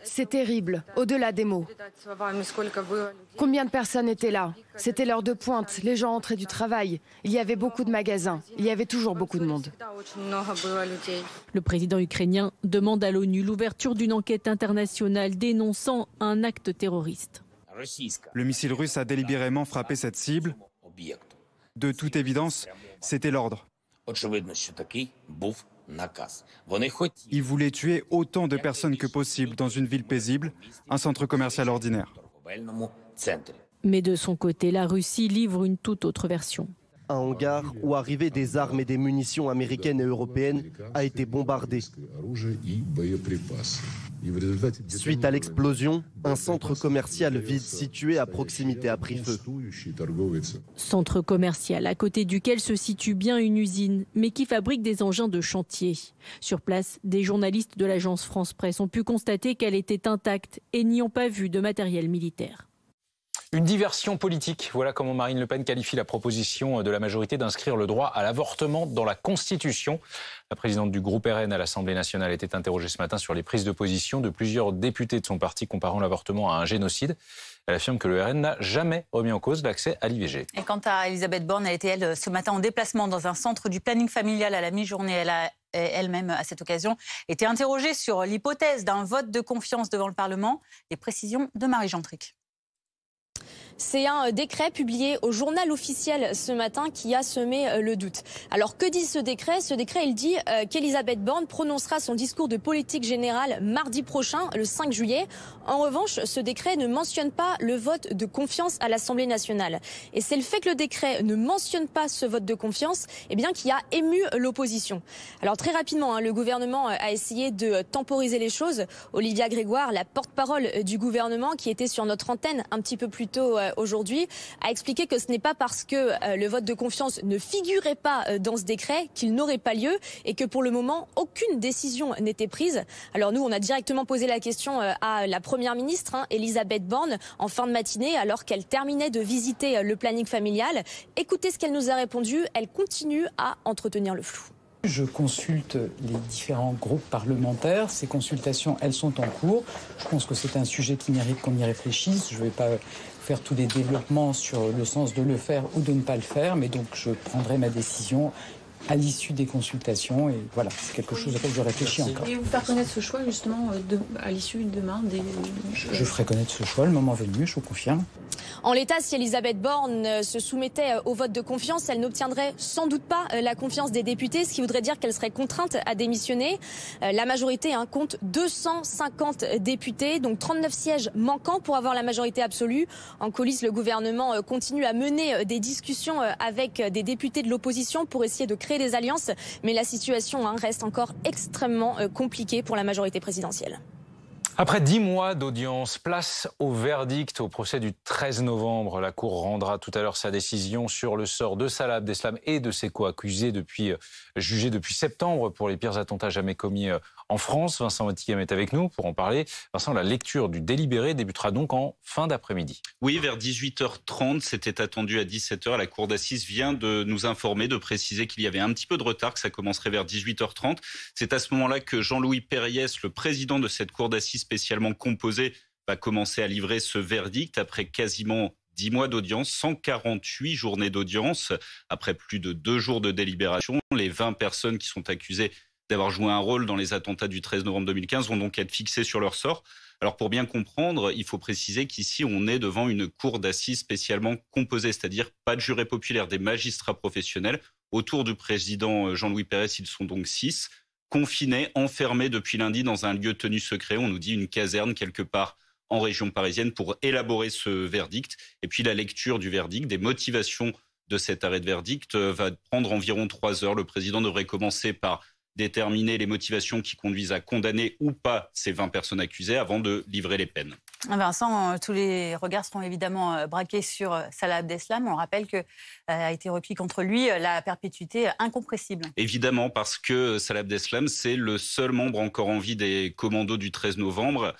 C'est terrible, au-delà des mots. Combien de personnes étaient là? C'était l'heure de pointe, les gens entraient du travail. Il y avait beaucoup de magasins, il y avait toujours beaucoup de monde. Le président ukrainien demande à l'ONU l'ouverture d'une enquête internationale dénonçant un acte terroriste. Le missile russe a délibérément frappé cette cible. De toute évidence, c'était l'ordre. Ils voulaient tuer autant de personnes que possible dans une ville paisible, un centre commercial ordinaire. Mais de son côté, la Russie livre une toute autre version. Un hangar où arrivaient des armes et des munitions américaines et européennes a été bombardé. Suite à l'explosion, un centre commercial vide situé à proximité a pris feu. Centre commercial à côté duquel se situe bien une usine, mais qui fabrique des engins de chantier. Sur place, des journalistes de l'agence France Presse ont pu constater qu'elle était intacte et n'y ont pas vu de matériel militaire. Une diversion politique. Voilà comment Marine Le Pen qualifie la proposition de la majorité d'inscrire le droit à l'avortement dans la Constitution. La présidente du groupe RN à l'Assemblée nationale était interrogée ce matin sur les prises de position de plusieurs députés de son parti comparant l'avortement à un génocide. Elle affirme que le RN n'a jamais remis en cause l'accès à l'IVG. Et quant à Elisabeth Borne, elle était elle ce matin en déplacement dans un centre du planning familial à la mi-journée. Elle a elle-même, à cette occasion, été interrogée sur l'hypothèse d'un vote de confiance devant le Parlement. Les précisions de Marie Gentric. C'est un décret publié au journal officiel ce matin qui a semé le doute. Alors que dit ce décret? Ce décret, il dit qu'Elisabeth Borne prononcera son discours de politique générale mardi prochain, le 5 juillet. En revanche, ce décret ne mentionne pas le vote de confiance à l'Assemblée nationale. Et c'est le fait que le décret ne mentionne pas ce vote de confiance qui a ému l'opposition. Alors très rapidement, le gouvernement a essayé de temporiser les choses. Olivia Grégoire, la porte-parole du gouvernement, qui était sur notre antenne un petit peu plus tôt aujourd'hui, a expliqué que ce n'est pas parce que le vote de confiance ne figurait pas dans ce décret qu'il n'aurait pas lieu et que pour le moment, aucune décision n'était prise. Alors nous, on a directement posé la question à la Première ministre, Elisabeth Borne, en fin de matinée, alors qu'elle terminait de visiter le planning familial. Écoutez ce qu'elle nous a répondu, elle continue à entretenir le flou. Je consulte les différents groupes parlementaires. Ces consultations, elles sont en cours. Je pense que c'est un sujet qui mérite qu'on y réfléchisse. Je ne vais pas faire tous les développements sur le sens de le faire ou de ne pas le faire, mais donc je prendrai ma décision à l'issue des consultations, et voilà, c'est quelque chose auquel je réfléchis encore. Et vous faire connaître ce choix justement à l'issue demain Je ferai connaître ce choix le moment venu, je vous confirme. En l'état, si Elisabeth Borne se soumettait au vote de confiance, elle n'obtiendrait sans doute pas la confiance des députés, ce qui voudrait dire qu'elle serait contrainte à démissionner. La majorité compte 250 députés, donc 39 sièges manquants pour avoir la majorité absolue. En coulisses, le gouvernement continue à mener des discussions avec des députés de l'opposition pour essayer de créer des alliances, mais la situation reste encore extrêmement compliquée pour la majorité présidentielle. Après 10 mois d'audience, place au verdict au procès du 13 novembre. La Cour rendra tout à l'heure sa décision sur le sort de Salah Abdeslam et de ses co-accusés jugés depuis septembre pour les pires attentats jamais commis en France. Vincent Wattigem est avec nous pour en parler. Vincent, la lecture du délibéré débutera donc en fin d'après-midi. Oui, vers 18h30, c'était attendu à 17h. La Cour d'assises vient de nous informer, de préciser qu'il y avait un petit peu de retard, que ça commencerait vers 18h30. C'est à ce moment-là que Jean-Louis Périès, le président de cette Cour d'assises spécialement composée, va commencer à livrer ce verdict après quasiment 10 mois d'audience, 148 journées d'audience, après plus de 2 jours de délibération. Les 20 personnes qui sont accusées d'avoir joué un rôle dans les attentats du 13 novembre 2015 vont donc être fixées sur leur sort. Alors pour bien comprendre, il faut préciser qu'ici on est devant une cour d'assises spécialement composée, c'est-à-dire pas de jurés populaires, des magistrats professionnels. Autour du président Jean-Louis Pérez, ils sont donc 6, confinés, enfermés depuis lundi dans un lieu tenu secret, on nous dit une caserne quelque part en région parisienne, pour élaborer ce verdict. Et puis la lecture du verdict, des motivations de cet arrêt de verdict va prendre environ 3 heures. Le président devrait commencer par déterminer les motivations qui conduisent à condamner ou pas ces 20 personnes accusées avant de livrer les peines. Vincent, tous les regards seront évidemment braqués sur Salah Abdeslam. On rappelle que a été requis contre lui la perpétuité incompressible. Évidemment, parce que Salah Abdeslam, c'est le seul membre encore en vie des commandos du 13 novembre.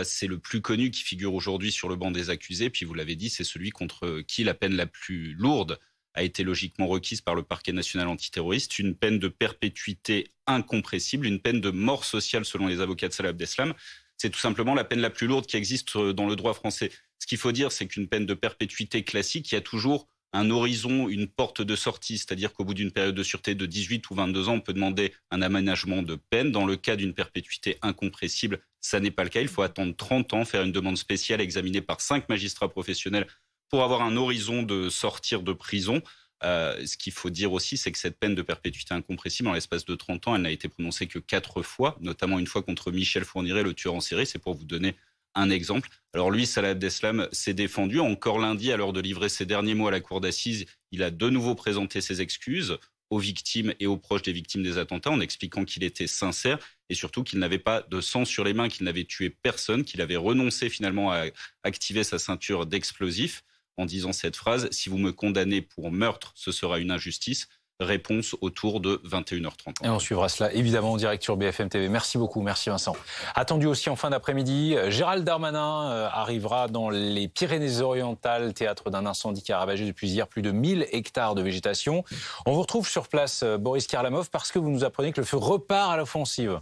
C'est le plus connu qui figure aujourd'hui sur le banc des accusés. Puis vous l'avez dit, c'est celui contre qui la peine la plus lourde a été logiquement requise par le parquet national antiterroriste, une peine de perpétuité incompressible, une peine de mort sociale selon les avocats de Salah Abdeslam. C'est tout simplement la peine la plus lourde qui existe dans le droit français. Ce qu'il faut dire, c'est qu'une peine de perpétuité classique, il y a toujours un horizon, une porte de sortie, c'est-à-dire qu'au bout d'une période de sûreté de 18 ou 22 ans, on peut demander un aménagement de peine. Dans le cas d'une perpétuité incompressible, ça n'est pas le cas. Il faut attendre 30 ans, faire une demande spéciale examinée par 5 magistrats professionnels pour avoir un horizon de sortir de prison. Ce qu'il faut dire aussi, c'est que cette peine de perpétuité incompressible, en l'espace de 30 ans, elle n'a été prononcée que 4 fois, notamment une fois contre Michel Fourniret, le tueur en série. C'est pour vous donner un exemple. Alors lui, Salah Abdeslam, s'est défendu. Encore lundi, à l'heure de livrer ses derniers mots à la cour d'assises, il a de nouveau présenté ses excuses aux victimes et aux proches des victimes des attentats, en expliquant qu'il était sincère et surtout qu'il n'avait pas de sang sur les mains, qu'il n'avait tué personne, qu'il avait renoncé finalement à activer sa ceinture d'explosifs, en disant cette phrase « Si vous me condamnez pour meurtre, ce sera une injustice ». Réponse autour de 21h30. Et on suivra cela évidemment en direct sur BFM TV. Merci beaucoup, merci Vincent. Attendu aussi en fin d'après-midi, Gérald Darmanin arrivera dans les Pyrénées-Orientales, théâtre d'un incendie qui a ravagé depuis hier plus de 1000 hectares de végétation. On vous retrouve sur place, Boris Karlamov, parce que vous nous apprenez que le feu repart à l'offensive.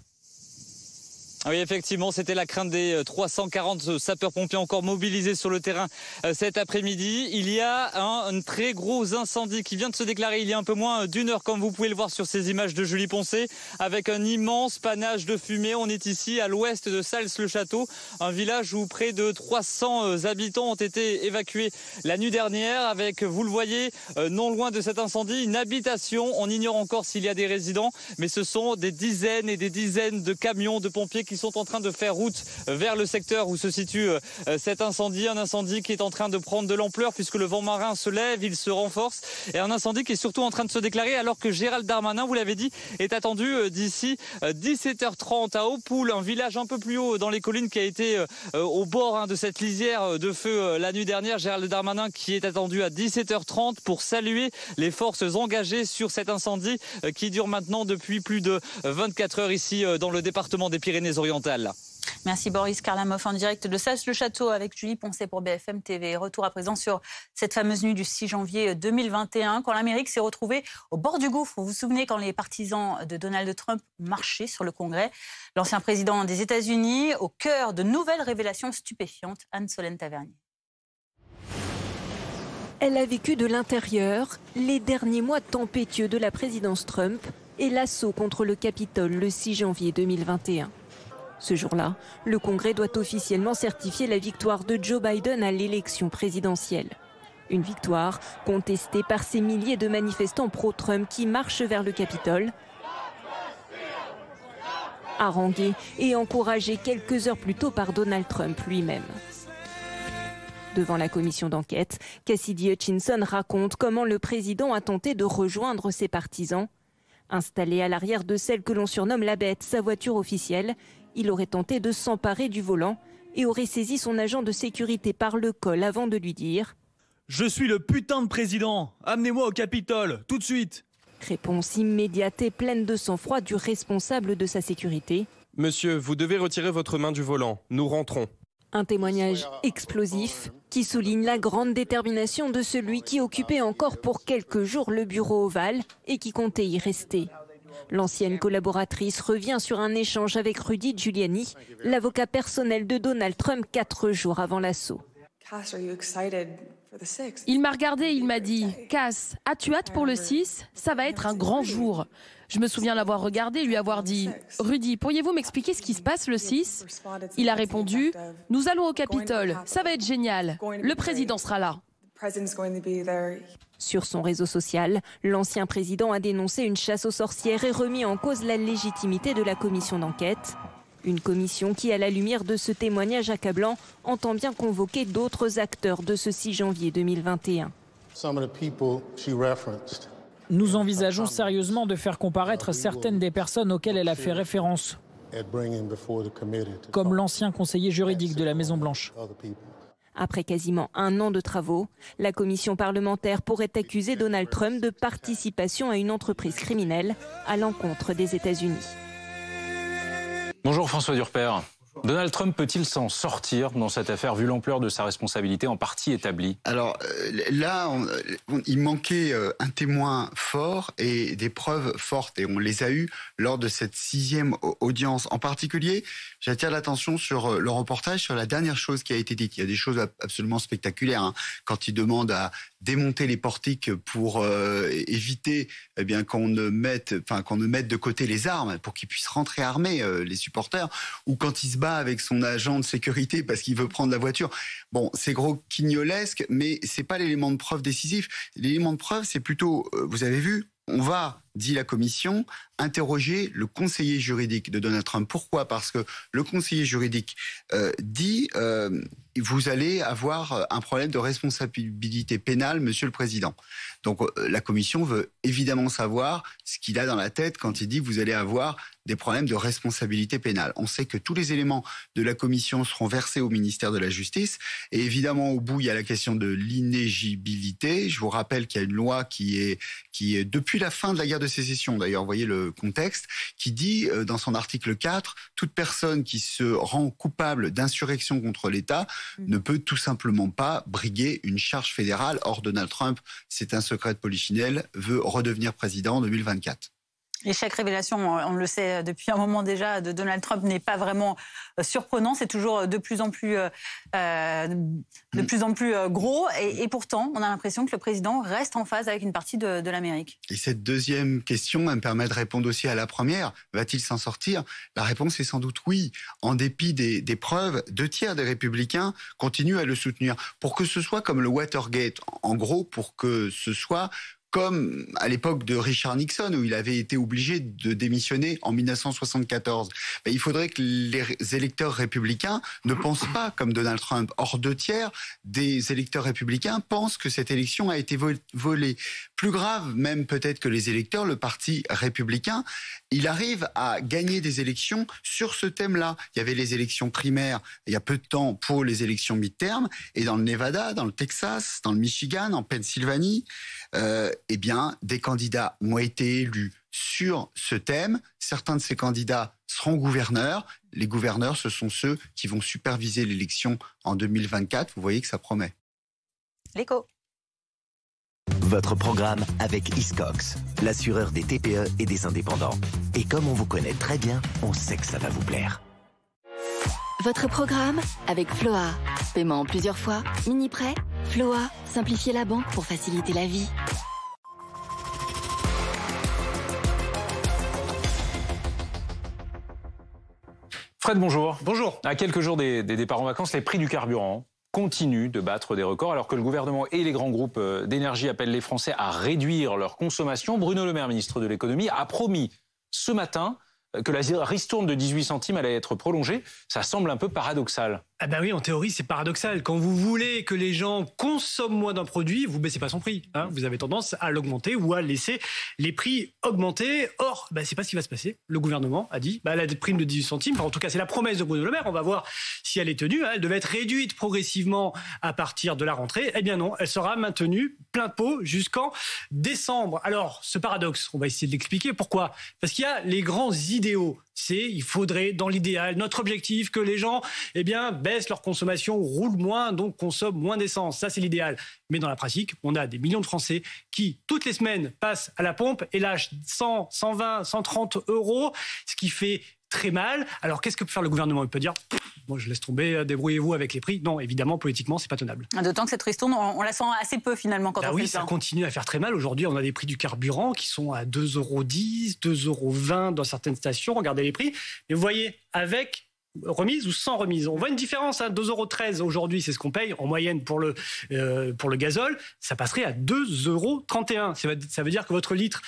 Oui, effectivement, c'était la crainte des 340 sapeurs-pompiers encore mobilisés sur le terrain cet après-midi. Il y a un très gros incendie qui vient de se déclarer il y a un peu moins d'1 heure, comme vous pouvez le voir sur ces images de Julie Poncet, avec un immense panache de fumée. On est ici à l'ouest de Sals-le-Château, un village où près de 300 habitants ont été évacués la nuit dernière, avec, vous le voyez, non loin de cet incendie, une habitation. On ignore encore s'il y a des résidents, mais ce sont des dizaines et des dizaines de camions de pompiers qui sont en train de faire route vers le secteur où se situe cet incendie. Un incendie qui est en train de prendre de l'ampleur puisque le vent marin se lève, il se renforce. Et un incendie qui est surtout en train de se déclarer alors que Gérald Darmanin, vous l'avez dit, est attendu d'ici 17h30 à Hautpoul, un village un peu plus haut dans les collines qui a été au bord de cette lisière de feu la nuit dernière. Gérald Darmanin qui est attendu à 17h30 pour saluer les forces engagées sur cet incendie qui dure maintenant depuis plus de 24 heures ici dans le département des Pyrénées-Orientales. Merci Boris Karlamov en direct de Saxe-le-Château avec Julie Poncet pour BFM TV. Retour à présent sur cette fameuse nuit du 6 janvier 2021 quand l'Amérique s'est retrouvée au bord du gouffre. Vous vous souvenez quand les partisans de Donald Trump marchaient sur le Congrès? L'ancien président des États-Unis au cœur de nouvelles révélations stupéfiantes. Anne-Solène Tavernier. Elle a vécu de l'intérieur les derniers mois tempétueux de la présidence Trump et l'assaut contre le Capitole le 6 janvier 2021. Ce jour-là, le Congrès doit officiellement certifier la victoire de Joe Biden à l'élection présidentielle. Une victoire contestée par ces milliers de manifestants pro-Trump qui marchent vers le Capitole, harangués et encouragés quelques heures plus tôt par Donald Trump lui-même. Devant la commission d'enquête, Cassidy Hutchinson raconte comment le président a tenté de rejoindre ses partisans. Installé à l'arrière de celle que l'on surnomme la Bête, sa voiture officielle, il aurait tenté de s'emparer du volant et aurait saisi son agent de sécurité par le col avant de lui dire « Je suis le putain de président, amenez-moi au Capitole, tout de suite !» Réponse immédiate et pleine de sang-froid du responsable de sa sécurité. « Monsieur, vous devez retirer votre main du volant, nous rentrons. » Un témoignage explosif qui souligne la grande détermination de celui qui occupait encore pour quelques jours le bureau ovale et qui comptait y rester. L'ancienne collaboratrice revient sur un échange avec Rudy Giuliani, l'avocat personnel de Donald Trump 4 jours avant l'assaut. Il m'a regardé et il m'a dit « Cass, as-tu hâte pour le 6 ? Ça va être un grand jour. » Je me souviens l'avoir regardé et lui avoir dit « Rudy, pourriez-vous m'expliquer ce qui se passe le 6 ?» Il a répondu « Nous allons au Capitole, ça va être génial. Le président sera là. » Sur son réseau social, l'ancien président a dénoncé une chasse aux sorcières et remis en cause la légitimité de la commission d'enquête. Une commission qui, à la lumière de ce témoignage accablant, entend bien convoquer d'autres acteurs de ce 6 janvier 2021. Nous envisageons sérieusement de faire comparaître certaines des personnes auxquelles elle a fait référence, comme l'ancien conseiller juridique de la Maison-Blanche. Après quasiment 1 an de travaux, la commission parlementaire pourrait accuser Donald Trump de participation à une entreprise criminelle à l'encontre des États-Unis. Bonjour François Durper. Donald Trump peut-il s'en sortir dans cette affaire vu l'ampleur de sa responsabilité en partie établie? Alors là, il manquait un témoin fort et des preuves fortes et on les a eues lors de cette 6e audience. En particulier, j'attire l'attention sur le reportage sur la dernière chose qui a été dite. Il y a des choses absolument spectaculaires hein, quand il demande à démonter les portiques pour éviter eh bien qu'on ne mette de côté les armes pour qu'ils puissent rentrer armés les supporters ou quand il se bat avec son agent de sécurité parce qu'il veut prendre la voiture. Bon, c'est gros quignolesque, mais c'est pas l'élément de preuve décisif. L'élément de preuve, c'est plutôt, vous avez vu, on va, dit la commission, interroger le conseiller juridique de Donald Trump. Pourquoi? Parce que le conseiller juridique dit vous allez avoir un problème de responsabilité pénale, monsieur le président. Donc la commission veut évidemment savoir ce qu'il a dans la tête quand il dit vous allez avoir des problèmes de responsabilité pénale. On sait que tous les éléments de la commission seront versés au ministère de la Justice et évidemment au bout il y a la question de l'inéligibilité. Je vous rappelle qu'il y a une loi qui est depuis la fin de la guerre de sécession, d'ailleurs, vous voyez le contexte, qui dit dans son article 4, toute personne qui se rend coupable d'insurrection contre l'État ne peut tout simplement pas briguer une charge fédérale. Or, Donald Trump, c'est un secret de polichinelle, veut redevenir président en 2024. Et chaque révélation, on le sait depuis un moment déjà, de Donald Trump n'est pas vraiment surprenant. C'est toujours de plus en plus gros. Et pourtant, on a l'impression que le président reste en phase avec une partie de l'Amérique. Et cette deuxième question, elle me permet de répondre aussi à la première. Va-t-il s'en sortir? La réponse est sans doute oui. En dépit des preuves, 2/3 des républicains continuent à le soutenir. Pour que ce soit comme le Watergate, en gros, pour que ce soit comme à l'époque de Richard Nixon, où il avait été obligé de démissionner en 1974. Il faudrait que les électeurs républicains ne pensent pas comme Donald Trump. Or, 2/3 des électeurs républicains pensent que cette élection a été volée. Plus grave, même peut-être que les électeurs, le parti républicain, il arrive à gagner des élections sur ce thème-là. Il y avait les élections primaires il y a peu de temps pour les élections mi-terme, et dans le Nevada, dans le Texas, dans le Michigan, en Pennsylvanie, eh bien, des candidats ont été élus sur ce thème. Certains de ces candidats seront gouverneurs. Les gouverneurs, ce sont ceux qui vont superviser l'élection en 2024. Vous voyez que ça promet. L'écho. Votre programme avec Hiscox, l'assureur des TPE et des indépendants. Et comme on vous connaît très bien, on sait que ça va vous plaire. Votre programme avec Floa. Paiement en plusieurs fois, mini-prêt. Floa, simplifiez la banque pour faciliter la vie. Fred, bonjour. Bonjour. À quelques jours des départs en vacances, les prix du carburant continuent de battre des records alors que le gouvernement et les grands groupes d'énergie appellent les Français à réduire leur consommation. Bruno Le Maire, ministre de l'économie, a promis ce matin que la ristourne de 18 centimes allait être prolongée. Ça semble un peu paradoxal. Ah bah oui, en théorie, c'est paradoxal. Quand vous voulez que les gens consomment moins d'un produit, vous baissez pas son prix. Vous avez tendance à l'augmenter ou à laisser les prix augmenter. Or, c'est pas ce qui va se passer. Le gouvernement a dit, la prime de 18 centimes, enfin, en tout cas, c'est la promesse de Bruno Le Maire. On va voir si elle est tenue. Elle devait être réduite progressivement à partir de la rentrée. Eh bien non, elle sera maintenue plein pot jusqu'en décembre. Alors, ce paradoxe, on va essayer de l'expliquer. Pourquoi ? Parce qu'il y a les grands idéaux. Il faudrait, dans l'idéal, notre objectif, que les gens, baissent leur consommation, roulent moins, donc consomment moins d'essence. Ça, c'est l'idéal. Mais dans la pratique, on a des millions de Français qui, toutes les semaines, passent à la pompe et lâchent 100, 120, 130 euros, ce qui fait très mal. Alors, qu'est-ce que peut faire le gouvernement ? Il peut dire, moi, je laisse tomber, débrouillez-vous avec les prix. Non, évidemment, politiquement, c'est pas tenable. D'autant que cette ristourne, on la sent assez peu finalement quand on fait ça. Ça continue à faire très mal. Aujourd'hui, on a des prix du carburant qui sont à 2,10 €, 2,20 € dans certaines stations. Regardez les prix. Mais vous voyez, avec remise ou sans remise. On voit une différence, 2,13 € aujourd'hui, c'est ce qu'on paye en moyenne pour le gazole. Ça passerait à 2,31 €. Ça veut dire que votre litre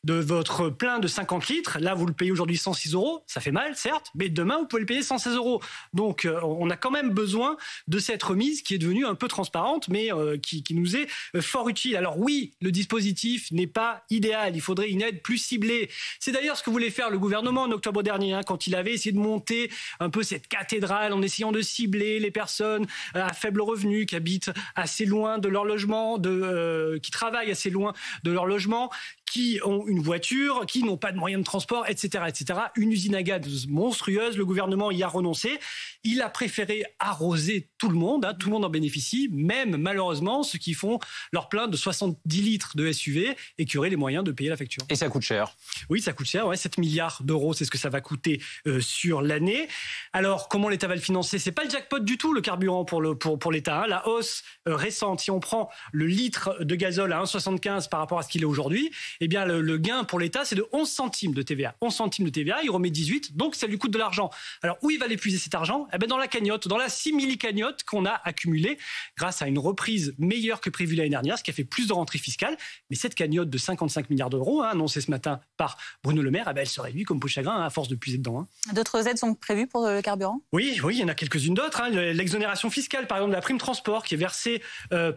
de votre plein de 50 litres, là vous le payez aujourd'hui 106 €, ça fait mal certes, mais demain vous pouvez le payer 116 €. Donc on a quand même besoin de cette remise qui est devenue un peu transparente, mais qui nous est fort utile. Alors oui, le dispositif n'est pas idéal, il faudrait une aide plus ciblée. C'est d'ailleurs ce que voulait faire le gouvernement en octobre dernier, quand il avait essayé de monter un peu cette cathédrale en essayant de cibler les personnes à faible revenu qui habitent assez loin de leur logement, qui travaillent assez loin de leur logement, qui ont une voiture, qui n'ont pas de moyens de transport, etc., etc. Une usine à gaz monstrueuse. Le gouvernement y a renoncé. Il a préféré arroser tout le monde. Tout le monde en bénéficie, même malheureusement ceux qui font leur plein de 70 litres de SUV et qui auraient les moyens de payer la facture. Et ça coûte cher. Oui, ça coûte cher. 7 milliards d'euros, c'est ce que ça va coûter sur l'année. Alors, comment l'État va le financer ? C'est pas le jackpot du tout, le carburant pour l'État. La hausse récente, si on prend le litre de gazole à 1,75 par rapport à ce qu'il est aujourd'hui, eh bien, le gain pour l'État, c'est de 11 centimes de TVA. 11 centimes de TVA, il remet 18, donc ça lui coûte de l'argent. Alors, où il va l'épuiser cet argent ? Dans la cagnotte, dans la simili-cagnotte qu'on a accumulée grâce à une reprise meilleure que prévue l'année dernière, ce qui a fait plus de rentrées fiscales. Mais cette cagnotte de 55 milliards d'euros, annoncée ce matin par Bruno Le Maire, elle se réduit comme peau de chagrin à force de puiser dedans. D'autres aides sont prévues pour le carburant ? Oui, il y en a quelques-unes d'autres. L'exonération fiscale, par exemple, de la prime transport qui est versée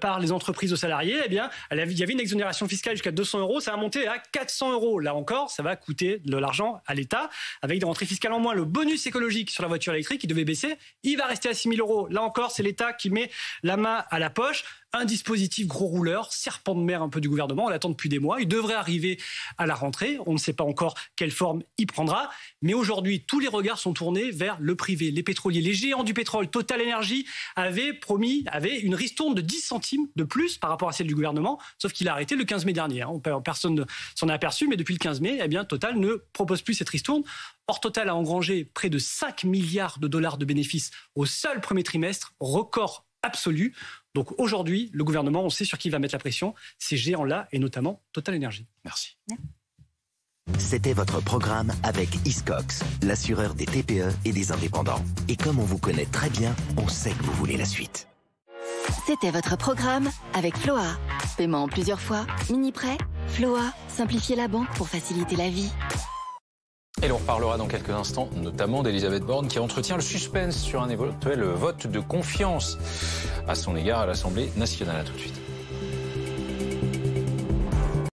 par les entreprises aux salariés, il y avait une exonération fiscale jusqu'à 200 €, ça a monté à 400 €. Là encore, ça va coûter de l'argent à l'État, avec des rentrées fiscales en moins. Le bonus écologique sur la voiture électrique, qui devait baisser, il va rester à 6 000 €. Là encore, c'est l'État qui met la main à la poche. Un dispositif gros rouleur, serpent de mer un peu du gouvernement, on l'attend depuis des mois. Il devrait arriver à la rentrée. On ne sait pas encore quelle forme il prendra. Mais aujourd'hui, tous les regards sont tournés vers le privé. Les pétroliers, les géants du pétrole, Total Energy, avaient une ristourne de 10 centimes de plus par rapport à celle du gouvernement, sauf qu'il a arrêté le 15 mai dernier. Personne ne s'en est aperçu, mais depuis le 15 mai, Total ne propose plus cette ristourne. Or, Total a engrangé près de 5 milliards de dollars de bénéfices au seul premier trimestre, record absolu. Donc aujourd'hui, le gouvernement, on sait sur qui il va mettre la pression, ces géants-là, et notamment Total Energy. Merci. C'était votre programme avec Hiscox, l'assureur des TPE et des indépendants. Et comme on vous connaît très bien, on sait que vous voulez la suite. C'était votre programme avec Floa. Paiement en plusieurs fois, mini-prêt. Floa, simplifiez la banque pour faciliter la vie. Et l'on reparlera dans quelques instants, notamment d'Elisabeth Borne, qui entretient le suspense sur un éventuel vote de confiance à son égard à l'Assemblée nationale. À tout de suite.